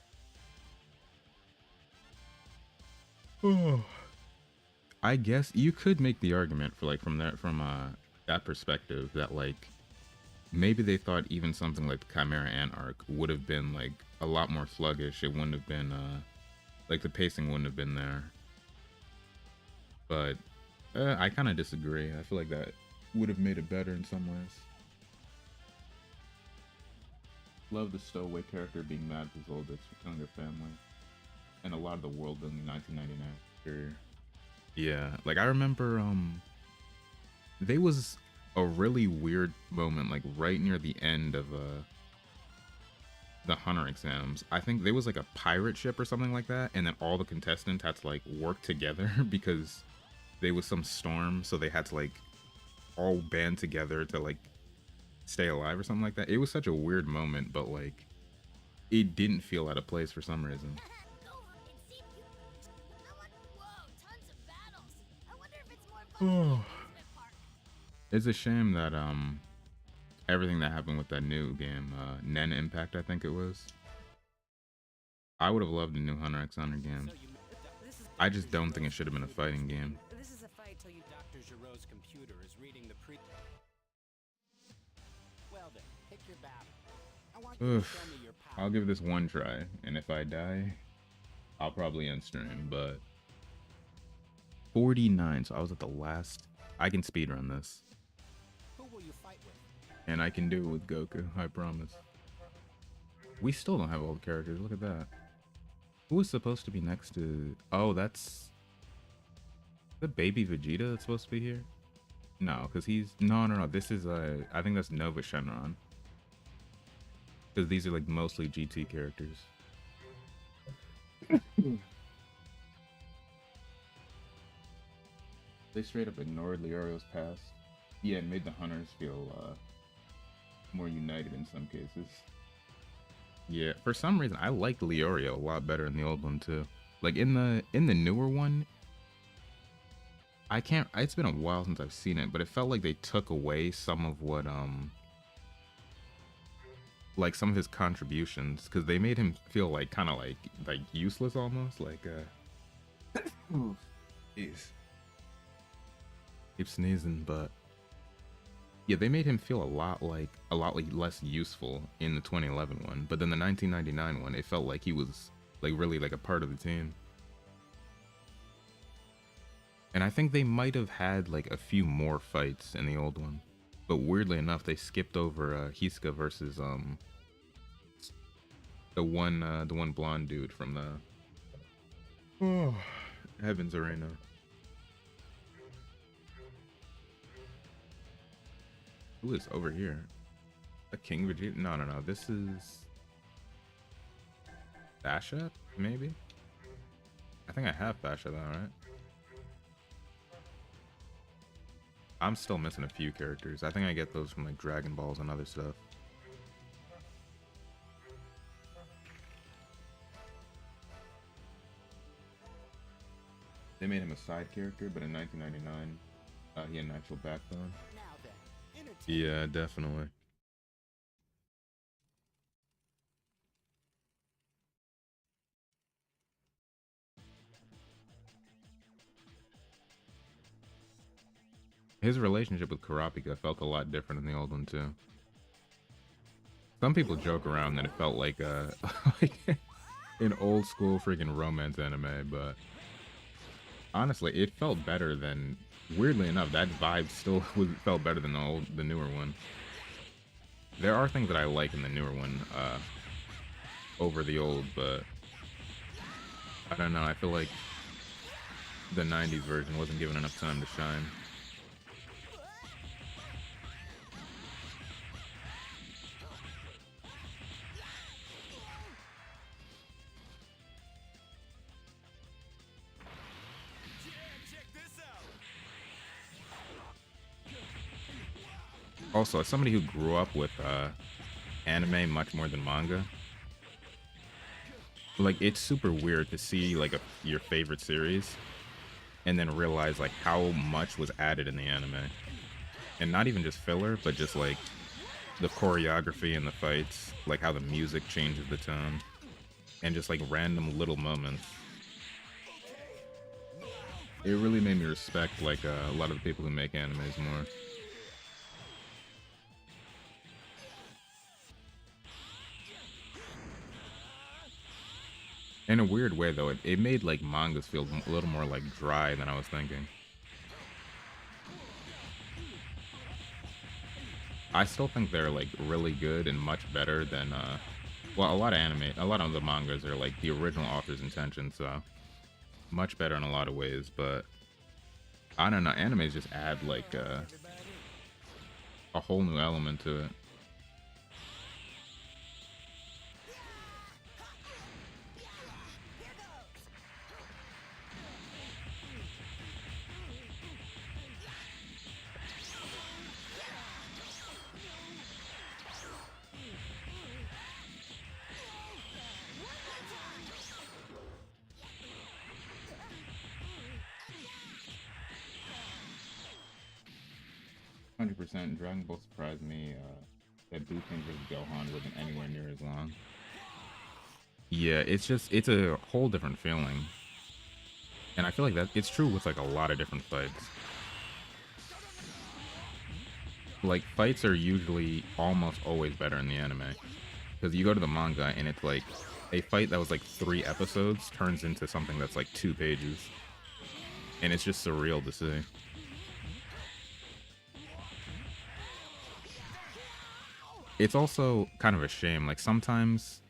I guess you could make the argument for like from that perspective that like maybe they thought even something like the Chimera Ant arc would have been like a lot more sluggish. It wouldn't have been like the pacing wouldn't have been there. But I kind of disagree. I feel like that would have made it better in some ways. Love the stowaway character being mad at his oldest for killing their family, and a lot of the world building in 1999 period. Yeah, like I remember there was a really weird moment like right near the end of the Hunter exams. I think there was like a pirate ship or something like that, and then all the contestants had to like work together because there was some storm, so they had to like all band together to like stay alive or something like that. It was such a weird moment, but like it didn't feel out of place for some reason. It's a shame that everything that happened with that new game, Nen Impact, I think it was. I would have loved a new Hunter x Hunter game. I just don't think it should have been a fighting game. This is a fight till you. Dr. Giroux' computer is reading the pre. Well then, pick your battle. I want you to show me your power. I'll give this one try, and if I die, I'll probably end stream, but 49, so I was at the last. I can speedrun this. Who will you fight with? And I can do it with Goku, I promise. We still don't have all the characters, look at that. Who is supposed to be next to... Oh, that's... the baby Vegeta that's supposed to be here? No, because he's... No, this is, I think that's Nova Shenron. Because these are, like, mostly GT characters. They straight up ignored Leorio's past. Yeah, it made the Hunters feel, more united in some cases. Yeah, for some reason, I liked Leorio a lot better in the old one, too. Like, in the newer one, it's been a while since I've seen it, but it felt like they took away some of what, like, some of his contributions, because they made him feel, like, kind of, like, useless almost, like, jeez. Keep sneezing, but... yeah, they made him feel a lot less useful in the 2011 one, but then the 1999 one, it felt like he was like really like a part of the team. And I think they might have had like a few more fights in the old one, but weirdly enough, they skipped over Hiska versus the one blonde dude from the Heaven's Arena. Who is over here? A King Vegeta? No. This is... Basha? Maybe? I think I have Basha though, right? I'm still missing a few characters. I think I get those from like Dragon Balls and other stuff. They made him a side character, but in 1999, he had an actual backbone. Yeah, definitely. His relationship with Kurapika felt a lot different in the old one too. Some people joke around that it felt like like an old school freaking romance anime, but honestly, it felt better than. Weirdly enough, that vibe still felt better than the newer one. There are things that I like in the newer one. over the old, but I don't know. I feel like the 90s version wasn't given enough time to shine. Also, as somebody who grew up with anime much more than manga, like it's super weird to see like your favorite series and then realize like how much was added in the anime, and not even just filler, but just like the choreography and the fights, like how the music changes the tone, and just like random little moments. It really made me respect like a lot of the people who make animes more. In a weird way, though, it made like mangas feel a little more like dry than I was thinking. I still think they're like really good and much better than well, a lot of the mangas are like the original author's intention, so much better in a lot of ways. But I don't know, animes just add like a whole new element to it. 100%. Dragon Ball surprised me that Buten vs. Gohan wasn't anywhere near as long. Yeah, it's a whole different feeling. And I feel like that it's true with like a lot of different fights. Like fights are usually almost always better in the anime. Because you go to the manga and it's like a fight that was like 3 episodes turns into something that's like 2 pages. And it's just surreal to see. It's also kind of a shame. Like sometimes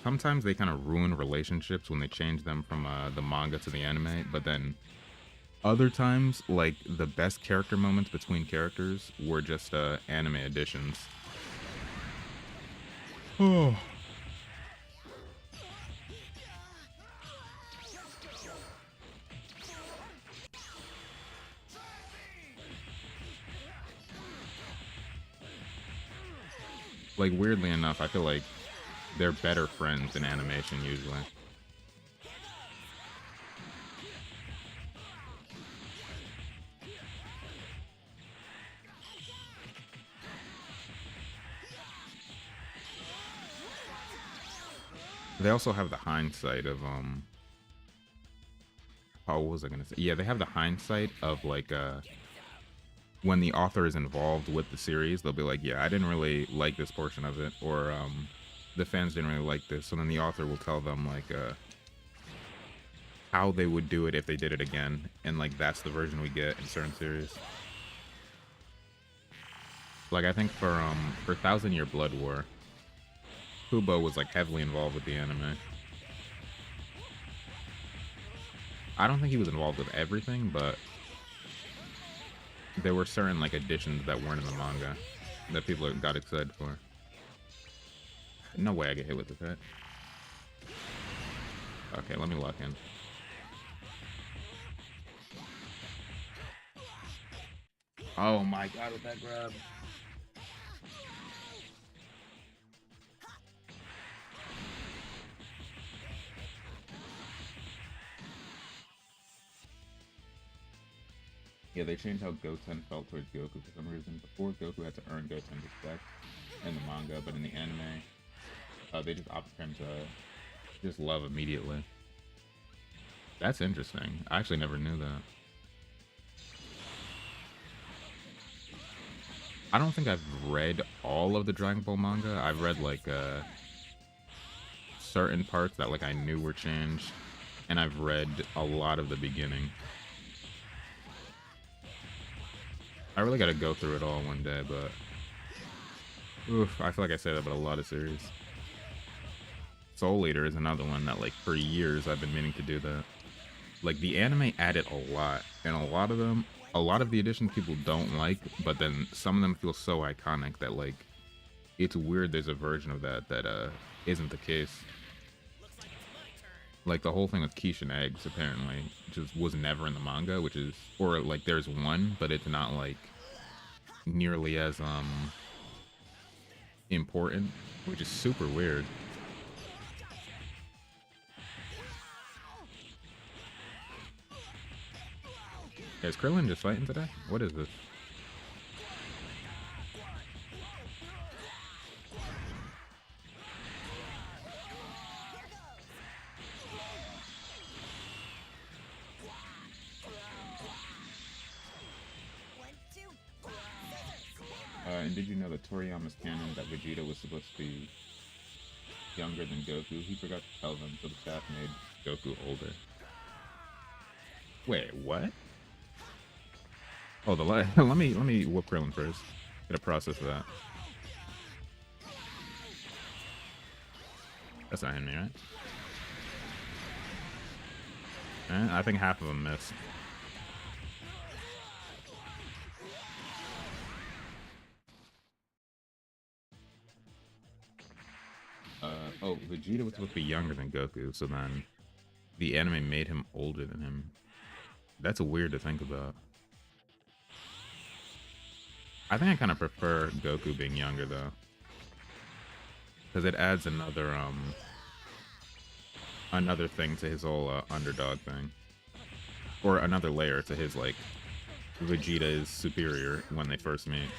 they kind of ruin relationships when they change them from the manga to the anime, but then other times, like the best character moments between characters were just anime additions. Oh. Like weirdly enough, I feel like they're better friends in animation usually. They also have the hindsight of oh, what was I gonna say? Yeah, they have the hindsight of like when the author is involved with the series, they'll be like, yeah, I didn't really like this portion of it, or the fans didn't really like this. So then the author will tell them like how they would do it if they did it again, and like that's the version we get in certain series. Like I think for 1000 Year Blood War, Kubo was like heavily involved with the anime. I don't think he was involved with everything, but there were certain like additions that weren't in the manga that people got excited for. No way I get hit with this hit. Okay, let me lock in. Oh my god, with that grab. Yeah, they changed how Goten felt towards Goku for some reason. Before, Goku had to earn Goten's respect in the manga, but in the anime, they just opted for him to just love immediately. That's interesting. I actually never knew that. I don't think I've read all of the Dragon Ball manga. I've read like certain parts that like I knew were changed, and I've read a lot of the beginning. I really gotta go through it all one day, but Oof, I feel like I say that about a lot of series. Soul Eater is another one that, like, for years I've been meaning to do that. Like, the anime added a lot, and a lot of the additions people don't like, but then some of them feel so iconic that, like, it's weird there's a version of that that isn't the case. Like, the whole thing with quiche and eggs, apparently, just was never in the manga, which is, or, like, there's one, but it's not, like, nearly as, important, which is super weird. Is Krillin just fighting today? What is this? And did you know that Toriyama's canon that Vegeta was supposed to be younger than Goku? He forgot to tell them, so the staff made Goku older. Wait, what? Oh, let me whoop Krillin first. Get a process of that. That's not hitting me, right? I think half of them missed. Oh, Vegeta was supposed to be younger than Goku, so then the anime made him older than him. That's weird to think about. I think I kind of prefer Goku being younger, though. Because it adds another thing to his whole underdog thing. Or another layer to his, like, Vegeta is superior when they first meet.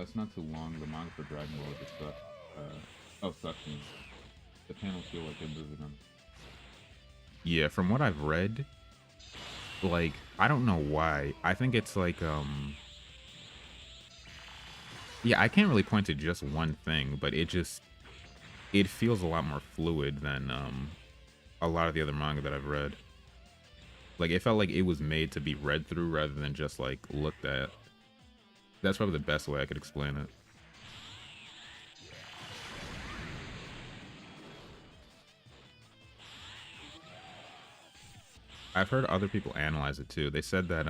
It's not too long. The manga for Dragon Ball just sucks. Sucks me. The panels feel like they're moving them. Yeah, from what I've read, like, I don't know why. I think it's like, yeah, I can't really point to just one thing, but it feels a lot more fluid than, a lot of the other manga that I've read. Like, it felt like it was made to be read through rather than just, like, looked at. That's probably the best way I could explain it. I've heard other people analyze it too. They said that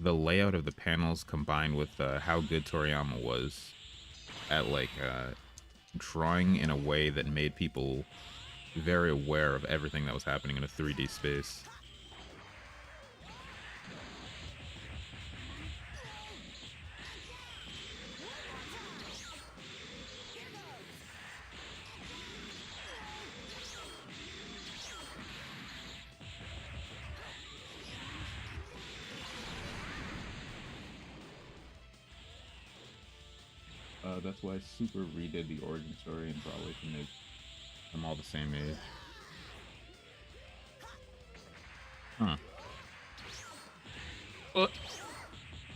the layout of the panels combined with how good Toriyama was at like drawing in a way that made people very aware of everything that was happening in a 3D space. That's why Super redid the origin story and probably to make them all the same age. Huh.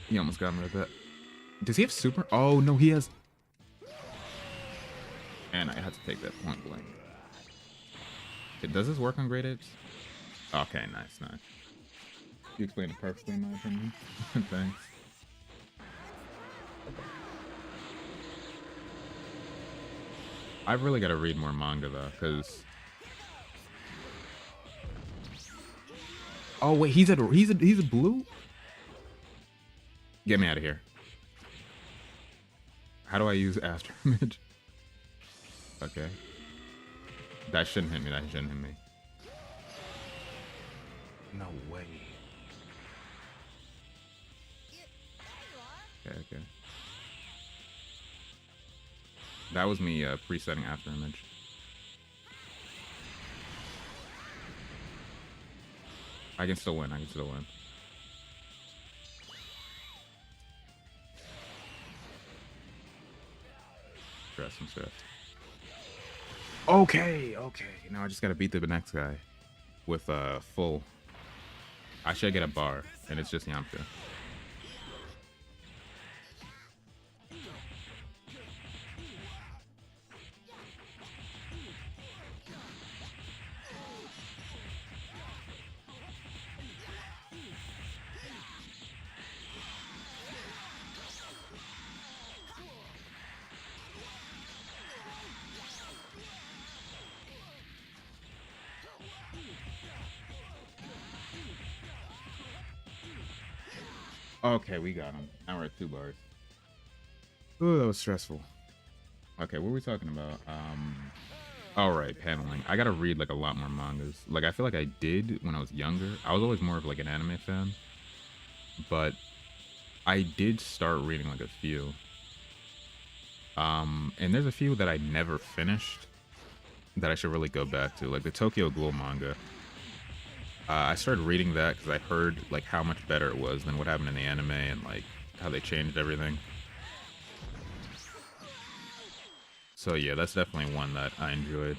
He almost got me with that. Does he have super? Oh, no, he has. And I had to take that point blank. Does this work on grade 8s? Okay, nice. You explained it perfectly, in my opinion. Thanks. I've really got to read more manga though, because. Oh wait, he's a blue. Get me out of here. How do I use After Image? Okay. That shouldn't hit me. No way. Okay. That was me presetting After Image. I can still win. I'm stressed. Okay. Now I just gotta beat the next guy with full. I should get a bar, and it's just Yamcha. Okay, we got him. Now we're at 2 bars. Ooh, that was stressful. Okay, what were we talking about? All right, paneling. I gotta read like a lot more mangas. Like I feel like I did when I was younger. I was always more of like an anime fan, but I did start reading like a few. And there's a few that I never finished that I should really go back to, like the Tokyo Ghoul manga. I started reading that because I heard like how much better it was than what happened in the anime and like how they changed everything. So yeah, that's definitely one that I enjoyed.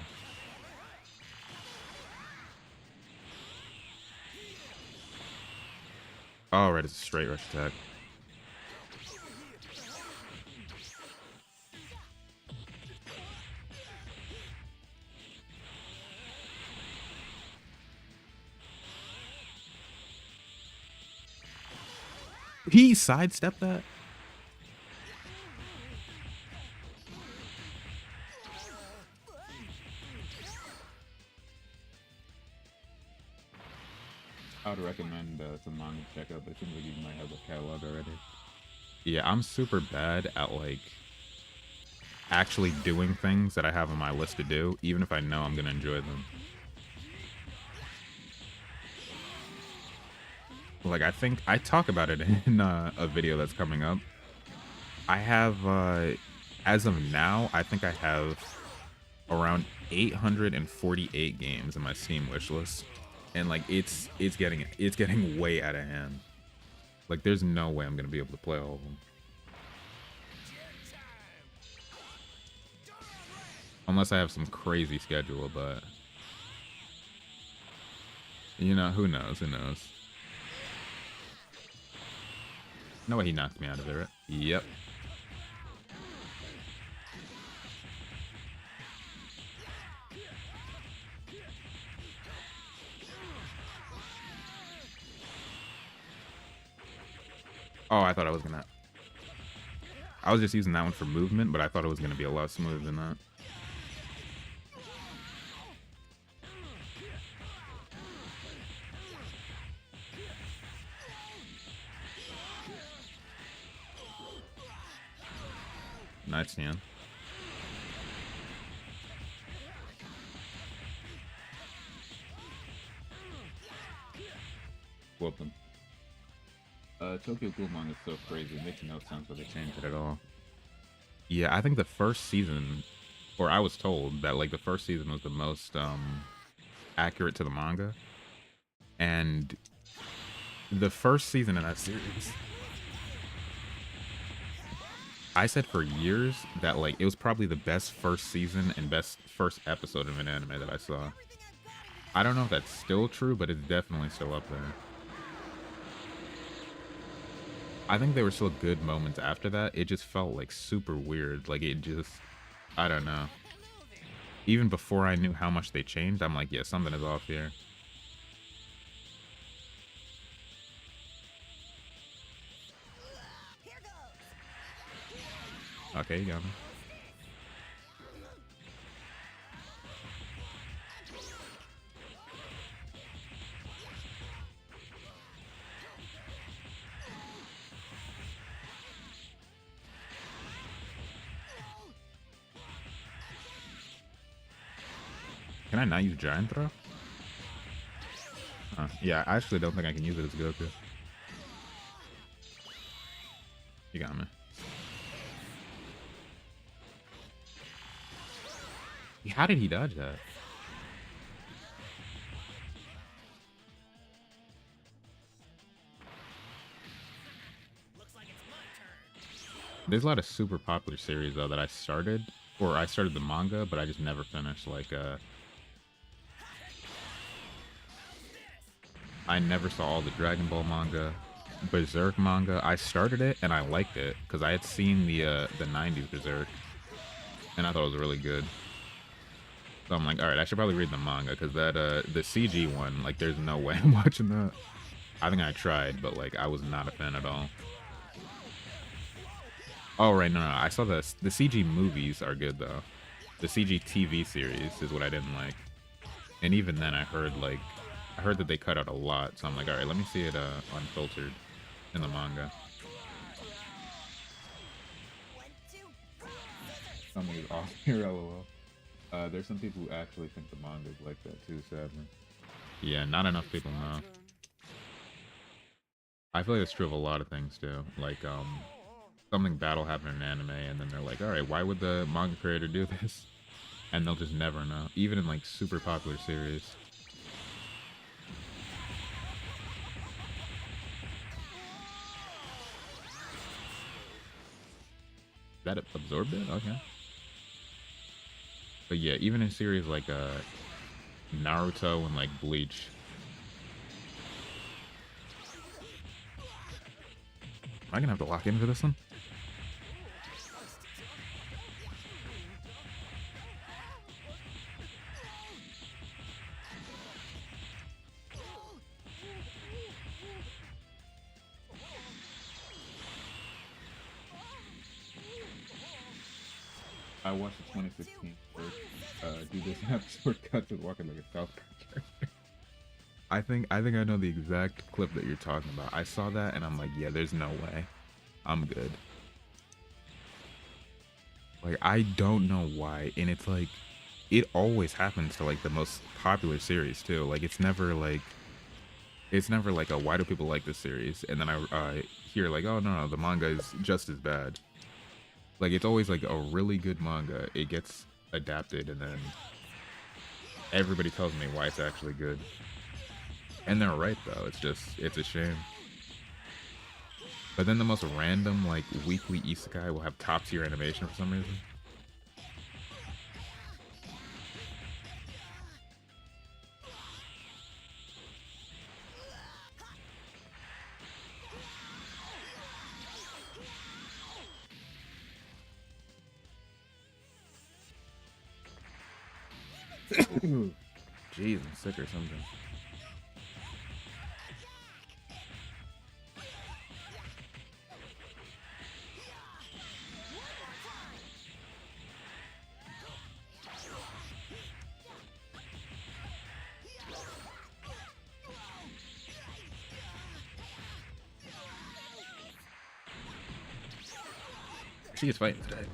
All right, it's a straight rush attack. He sidestepped that? I would recommend some manga check out, but it seems like you might have a catalog already. Yeah, I'm super bad at like actually doing things that I have on my list to do, even if I know I'm gonna enjoy them. Like I think I talk about it in a video that's coming up. I have as of now, I think I have around 848 games in my Steam wishlist, and like it's getting way out of hand. Like there's no way I'm gonna be able to play all of them, unless I have some crazy schedule. But you know, who knows? Who knows? No way he knocked me out of it, right? Yep. Oh, I thought I was gonna... I was just using that one for movement, but I thought it was gonna be a lot smoother than that. Nice, man. Whoop them. Tokyo Ghoul manga is so crazy. It makes no sense why they changed it at all. Yeah, I think the first season, or I was told that like the first season was the most accurate to the manga, and the first season in that series, I said for years that like it was probably the best first season and best first episode of an anime that I saw. I don't know if that's still true, but it's definitely still up there. I think there were still good moments after that. It just felt like super weird. Like it just, I don't know. Even before I knew how much they changed, I'm like, yeah, something is off here. Okay, you got me. Can I not use Giant Throw? Yeah, I actually don't think I can use it as Goku. You got me. How did he dodge that? There's a lot of super popular series though that I started, or I started the manga, but I just never finished. Like, I never saw all the Dragon Ball manga, Berserk manga. I started it and I liked it because I had seen the '90s Berserk, and I thought it was really good. So I'm like, all right, I should probably read the manga because that the CG one, like, there's no way I'm watching that. I think I tried, but like, I was not a fan at all. Oh right, no, I saw the CG movies are good though. The CG TV series is what I didn't like, and even then I heard that they cut out a lot. So I'm like, all right, let me see it unfiltered. in the manga. 1, 2, Something is off here, lol. There's some people who actually think the manga's like that too, sadly. Yeah, not enough people know. I feel like it's true of a lot of things too. Like, something bad will happen in anime, and then they're like, alright, why would the manga creator do this? And they'll just never know. Even in, like, super popular series. That absorbed it? Okay. But yeah, even in series like, Naruto and, like, Bleach. Am I gonna have to lock in for this one? I watched the 2016 first. Do this episode cuts with walking like a South Park character. I think I know the exact clip that you're talking about. I saw that and I'm like, yeah, there's no way. I'm good. Like, I don't know why, and it's like, it always happens to like the most popular series too. Like, it's never like a why do people like this series? And then I hear like, oh no, the manga is just as bad. Like, it's always like a really good manga. It gets adapted, and then everybody tells me why it's actually good. And they're right though. It's a shame. But then the most random, like, weekly isekai will have top tier animation for some reason. Jeez, I'm sick or something. She is fighting today.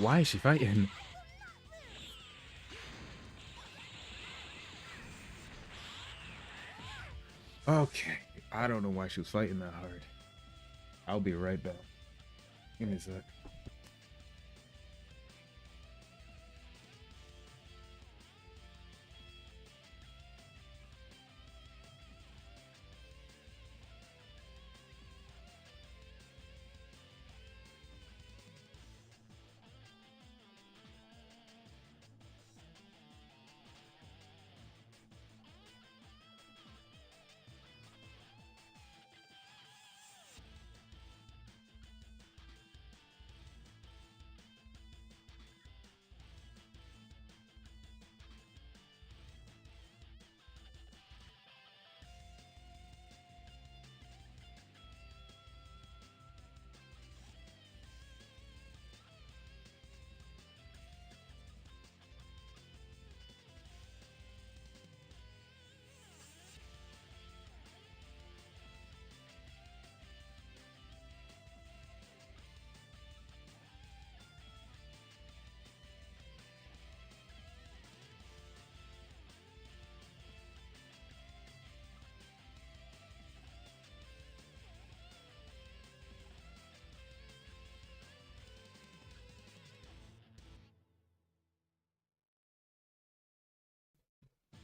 Why is she fighting? Okay. I don't know why she was fighting that hard. I'll be right back. Give me a sec.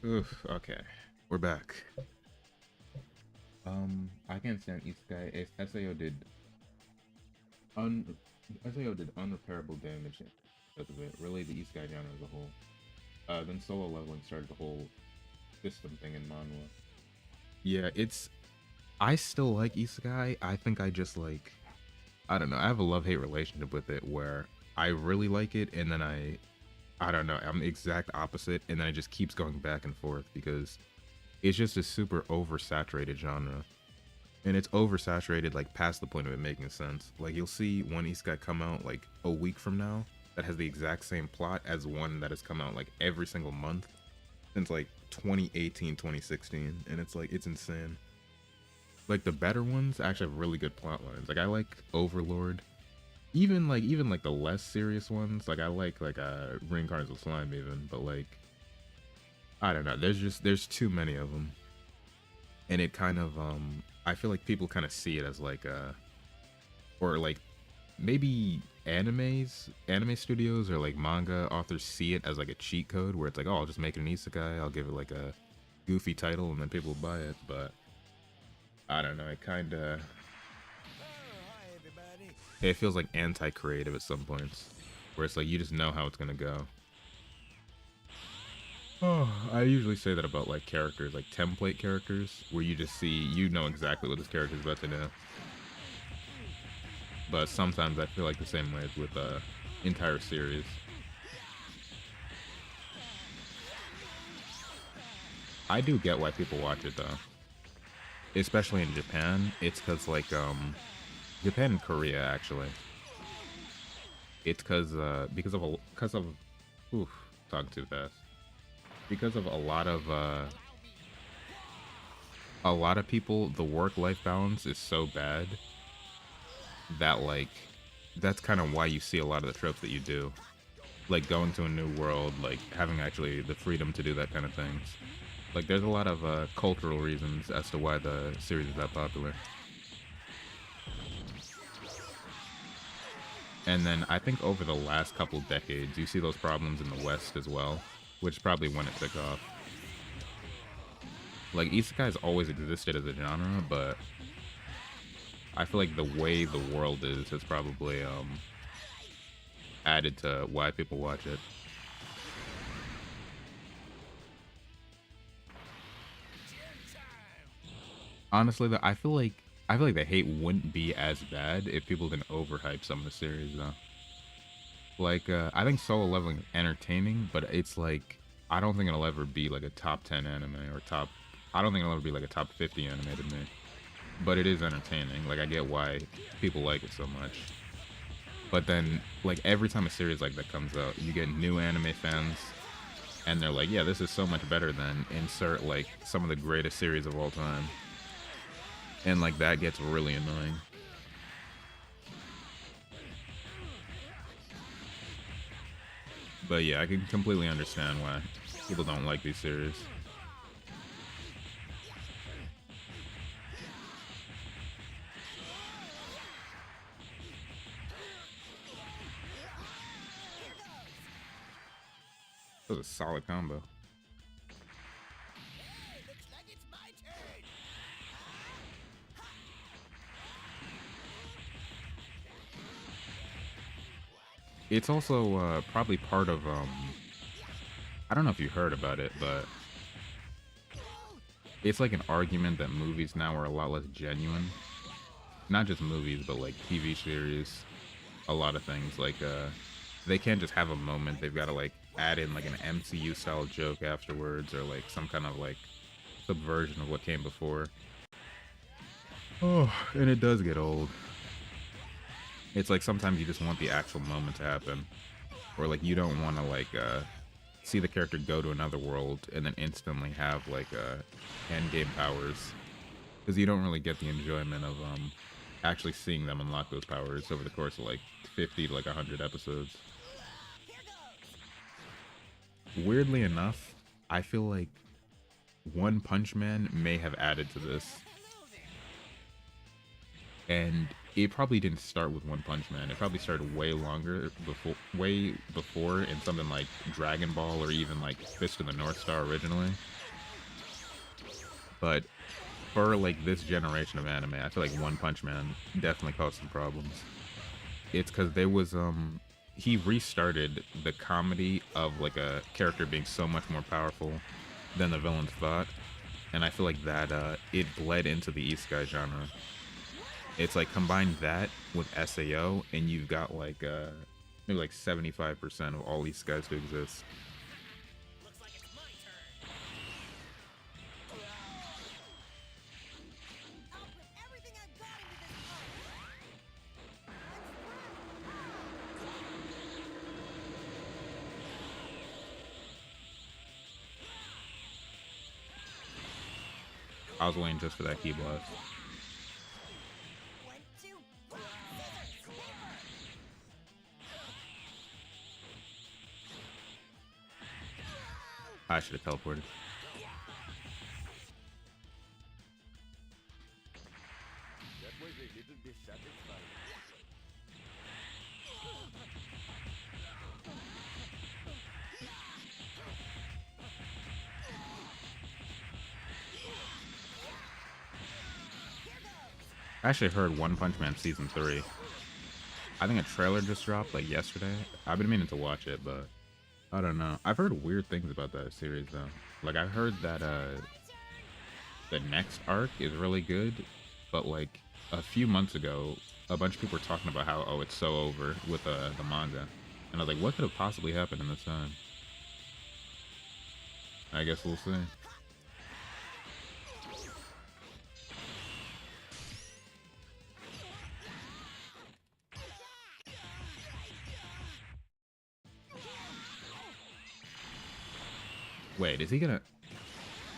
Oof, okay. We're back. I can't stand Isekai. SAO did un SAO did unrepairable damage because of it. Really, the Isekai genre as a whole. Then solo leveling started the whole system thing in manhwa. Yeah, it's. I still like Isekai. I think I just like. I don't know. I have a love-hate relationship with it where I really like it, and then I don't know. I'm the exact opposite, and then it just keeps going back and forth because it's just a super oversaturated genre. And it's oversaturated like past the point of it making sense. Like you'll see one isekai come out like a week from now that has the exact same plot as one that has come out like every single month since like 2018, 2016, and it's like it's insane. Like the better ones actually have really good plot lines. Like I like Overlord. Even like the less serious ones, like I like Reincarnates of Slime even, but like I don't know, there's too many of them. And it kind of I feel like people kind of see it as like or like maybe anime studios or like manga authors see it as like a cheat code where it's like, oh, I'll just make it an isekai, I'll give it like a goofy title and then people will buy it. But I don't know, it kind of it feels like anti-creative at some points where it's like you just know how it's gonna go. Oh, I usually say that about like characters, like template characters, where you just see, you know exactly what this character is about to do. But sometimes I feel like the same way with entire series. I do get why people watch it though, especially in Japan. It's because Japan and Korea actually. It's because of oof, talking too fast. Because of a lot of people, the work-life balance is so bad that like that's kind of why you see a lot of the tropes that you do, like going to a new world, like having actually the freedom to do that kind of things. Like there's a lot of cultural reasons as to why the series is that popular. And then I think over the last couple decades, you see those problems in the West as well, which is probably when it took off. Like isekai's always existed as a genre, but I feel like the way the world is has probably added to why people watch it. Honestly, though, I feel like the hate wouldn't be as bad if people didn't overhype some of the series, though. Like, I think solo leveling is entertaining, but it's like I don't think it'll ever be like a top 10 anime or top. I don't think it'll ever be like a top 50 anime to me. But it is entertaining. Like I get why people like it so much. But then, like every time a series like that comes out, you get new anime fans, and they're like, "Yeah, this is so much better than insert like some of the greatest series of all time." And like that gets really annoying. But yeah, I can completely understand why people don't like these series. That was a solid combo. Looks like it's my turn. It's also probably part of I don't know if you heard about it, but it's like an argument that movies now are a lot less genuine. Not just movies, but like TV series, a lot of things. Like they can't just have a moment. They've got to like add in like an MCU style joke afterwards, or like some kind of like subversion of what came before. Oh, and it does get old. It's like sometimes you just want the actual moment to happen, or like you don't want to like see the character go to another world and then instantly have like end game powers, because you don't really get the enjoyment of actually seeing them unlock those powers over the course of like 50 to like 100 episodes. Weirdly enough, I feel like One Punch Man may have added to this. And it probably didn't start with One Punch Man. It probably started way before in something like Dragon Ball or even like Fist of the North Star originally. But for like this generation of anime, I feel like One Punch Man definitely caused some problems. it's because there was he restarted the comedy of like a character being so much more powerful than the villains thought, and I feel like that it bled into the isekai genre. It's like combine that with SAO, and you've got like maybe like 75% of all isekais to exist. Looks like it's my turn. I'll put everything I've got into this pose. I was waiting just for that key blast. 1, 2, 3, scissors, paper. I should have teleported. I actually heard One Punch Man Season 3. I think a trailer just dropped like yesterday. I've been meaning to watch it, but I don't know. I've heard weird things about that series though. Like I heard that the next arc is really good, but like a few months ago, a bunch of people were talking about how it's so over with the manga, and I was like, what could have possibly happened in this time? I guess we'll see. Wait, is he gonna?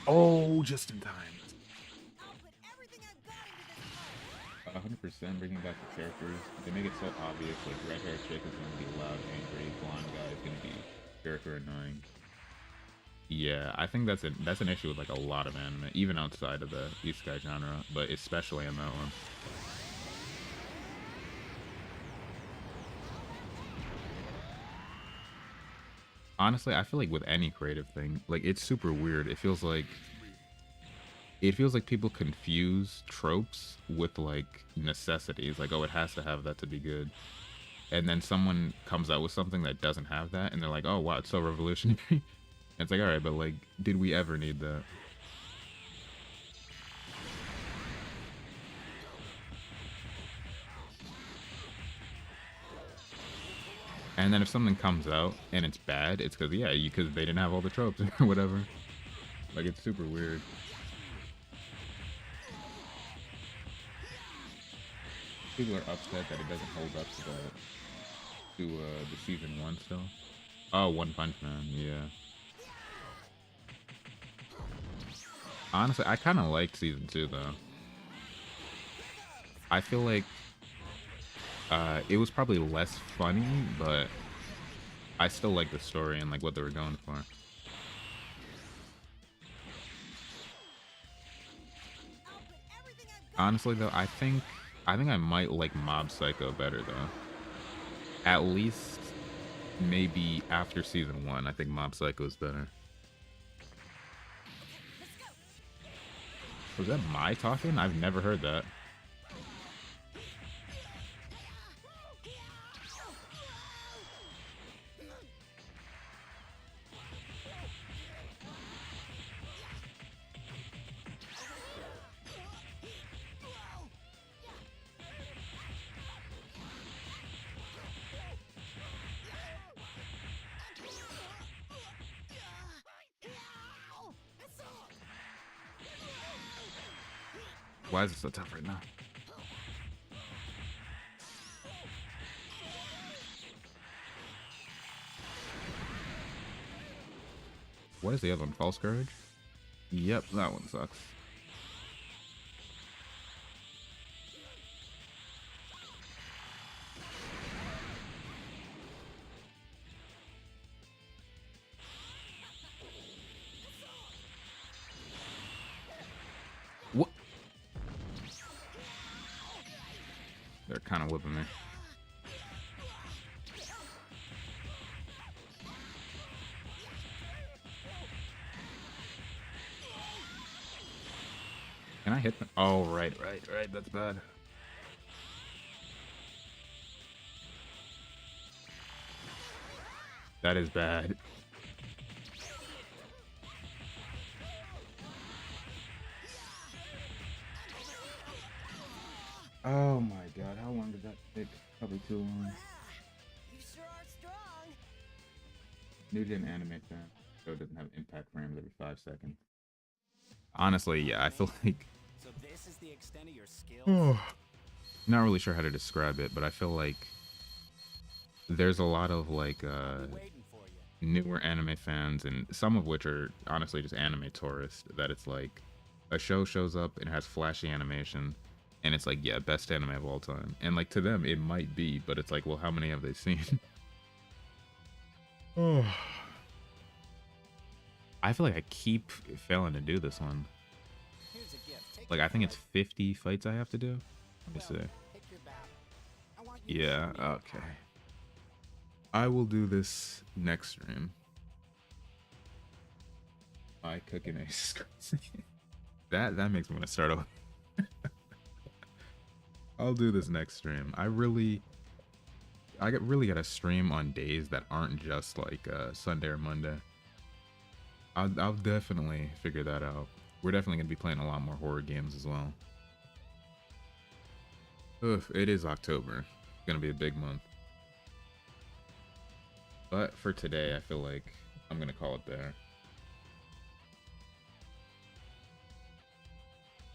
Oh, just in time. I'll put everything I've got into this pose. 100% bringing back the characters. They make it so obvious. Like red hair chick is gonna be loud, angry. Blonde guy is gonna be character annoying. Yeah, I think that's an issue with like a lot of anime, even outside of the isekai genre, but especially in that one. Honestly, I feel like with any creative thing, like it's super weird. It feels like people confuse tropes with like necessities. Like, oh, it has to have that to be good. And then someone comes out with something that doesn't have that, and they're like, oh wow, it's so revolutionary. And it's like, all right, but like, did we ever need that? And then if something comes out and it's bad, it's because because they didn't have all the tropes or whatever. Like it's super weird. People are upset that it doesn't hold up to the season 1 still. Oh, One Punch Man, yeah. Honestly, I kind of liked season 2 though. I feel like it was probably less funny, but I still like the story and like what they were going for. Honestly though, I think I might like Mob Psycho better though. At least maybe after season 1, I think Mob Psycho is better. Was that my talking? I've never heard that. Why is it so tough right now? What is the other one? False Courage? Yep, that one sucks. What? They're kind of whipping me. Can I hit them? Oh, right. That's bad. That is bad. Oh my god, how long did that take? Probably too long. You sure are strong. New gen anime fan, so it doesn't have impact frames every 5 seconds. Honestly, yeah, I feel like So this is the extent of your skills? not really sure how to describe it, but I feel like there's a lot of like Waiting for you. newer anime fans, and some of which are honestly just anime tourists, that it's like a show shows up and has flashy animation and it's like, yeah, best anime of all time, and like to them it might be, but it's like, well, how many have they seen? I feel like I keep failing to do this one. Here's a gift. Take Like, it I think for it's 50 fights I have to do. Let me see. pick your battle. I want you to Yeah, show me your okay. power. I will do this next stream. My cooking ace is crazy. That makes me want to start over. I'll do this next stream. I really gotta stream on days that aren't just like Sunday or Monday. I'll definitely figure that out. We're definitely gonna be playing a lot more horror games as well. Oof, it is October. It's gonna be a big month. But for today, I feel like I'm gonna call it there.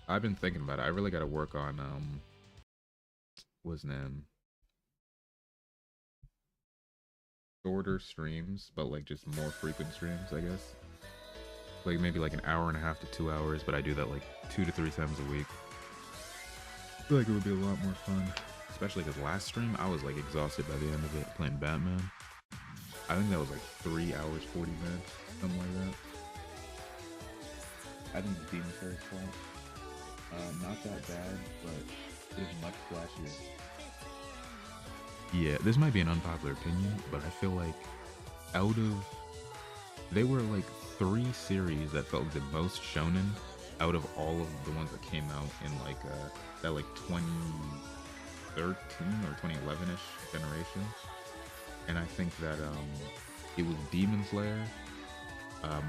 I've been thinking about it. I really gotta work on what's his name? Shorter streams, but like just more frequent streams, I guess. Like maybe like an hour and a half to 2 hours, but I do that like 2 to 3 times a week. I feel like it would be a lot more fun. Especially because last stream, I was like exhausted by the end of it playing Batman. I think that was like 3 hours, 40 minutes, something like that. I think the Demon Slayer fight, not that bad, but it is much flashier. Yeah, this might be an unpopular opinion, but I feel like they were like 3 series that felt the most shonen out of all of the ones that came out in like that like 2013 or 2011-ish generation. And I think that it was Demon Slayer,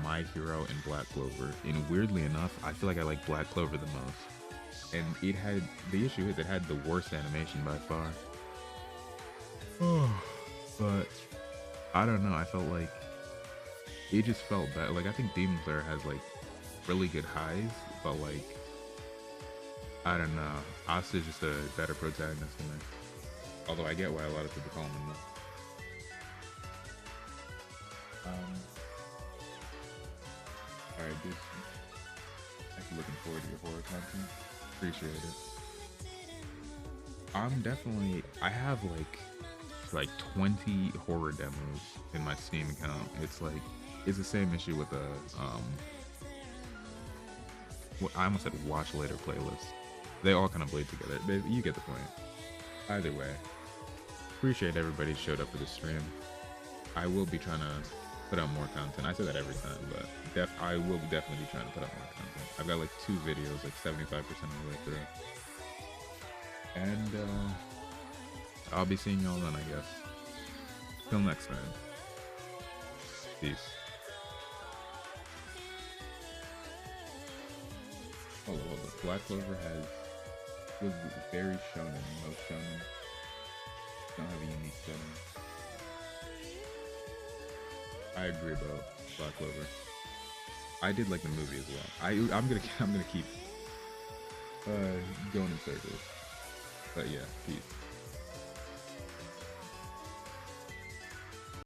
My Hero, and Black Clover. And weirdly enough, I feel like I like Black Clover the most. And the issue is it had the worst animation by far. But I don't know, I felt like it just felt bad. Like, I think Demon Slayer has like really good highs, but like, I don't know, Asta's just a better protagonist to me. Although I get why a lot of people call him that. Alright, dude. Actually looking forward to your horror content. Appreciate it. I have like 20 horror demos in my Steam account. It's the same issue with the I almost said watch later playlist. They all kind of bleed together. You get the point. Either way, appreciate everybody who showed up for this stream. I will be trying to put out more content. I say that every time, but I will definitely be trying to put out more content. I've got like 2 videos, like 75% of the way through. And I'll be seeing y'all then, I guess. Till next time. Peace. Oh, well, the Black Clover was very shonen. Most shonen don't have a unique setting. I agree about Black Clover. I did like the movie as well. I'm gonna keep going in circles. But yeah, peace.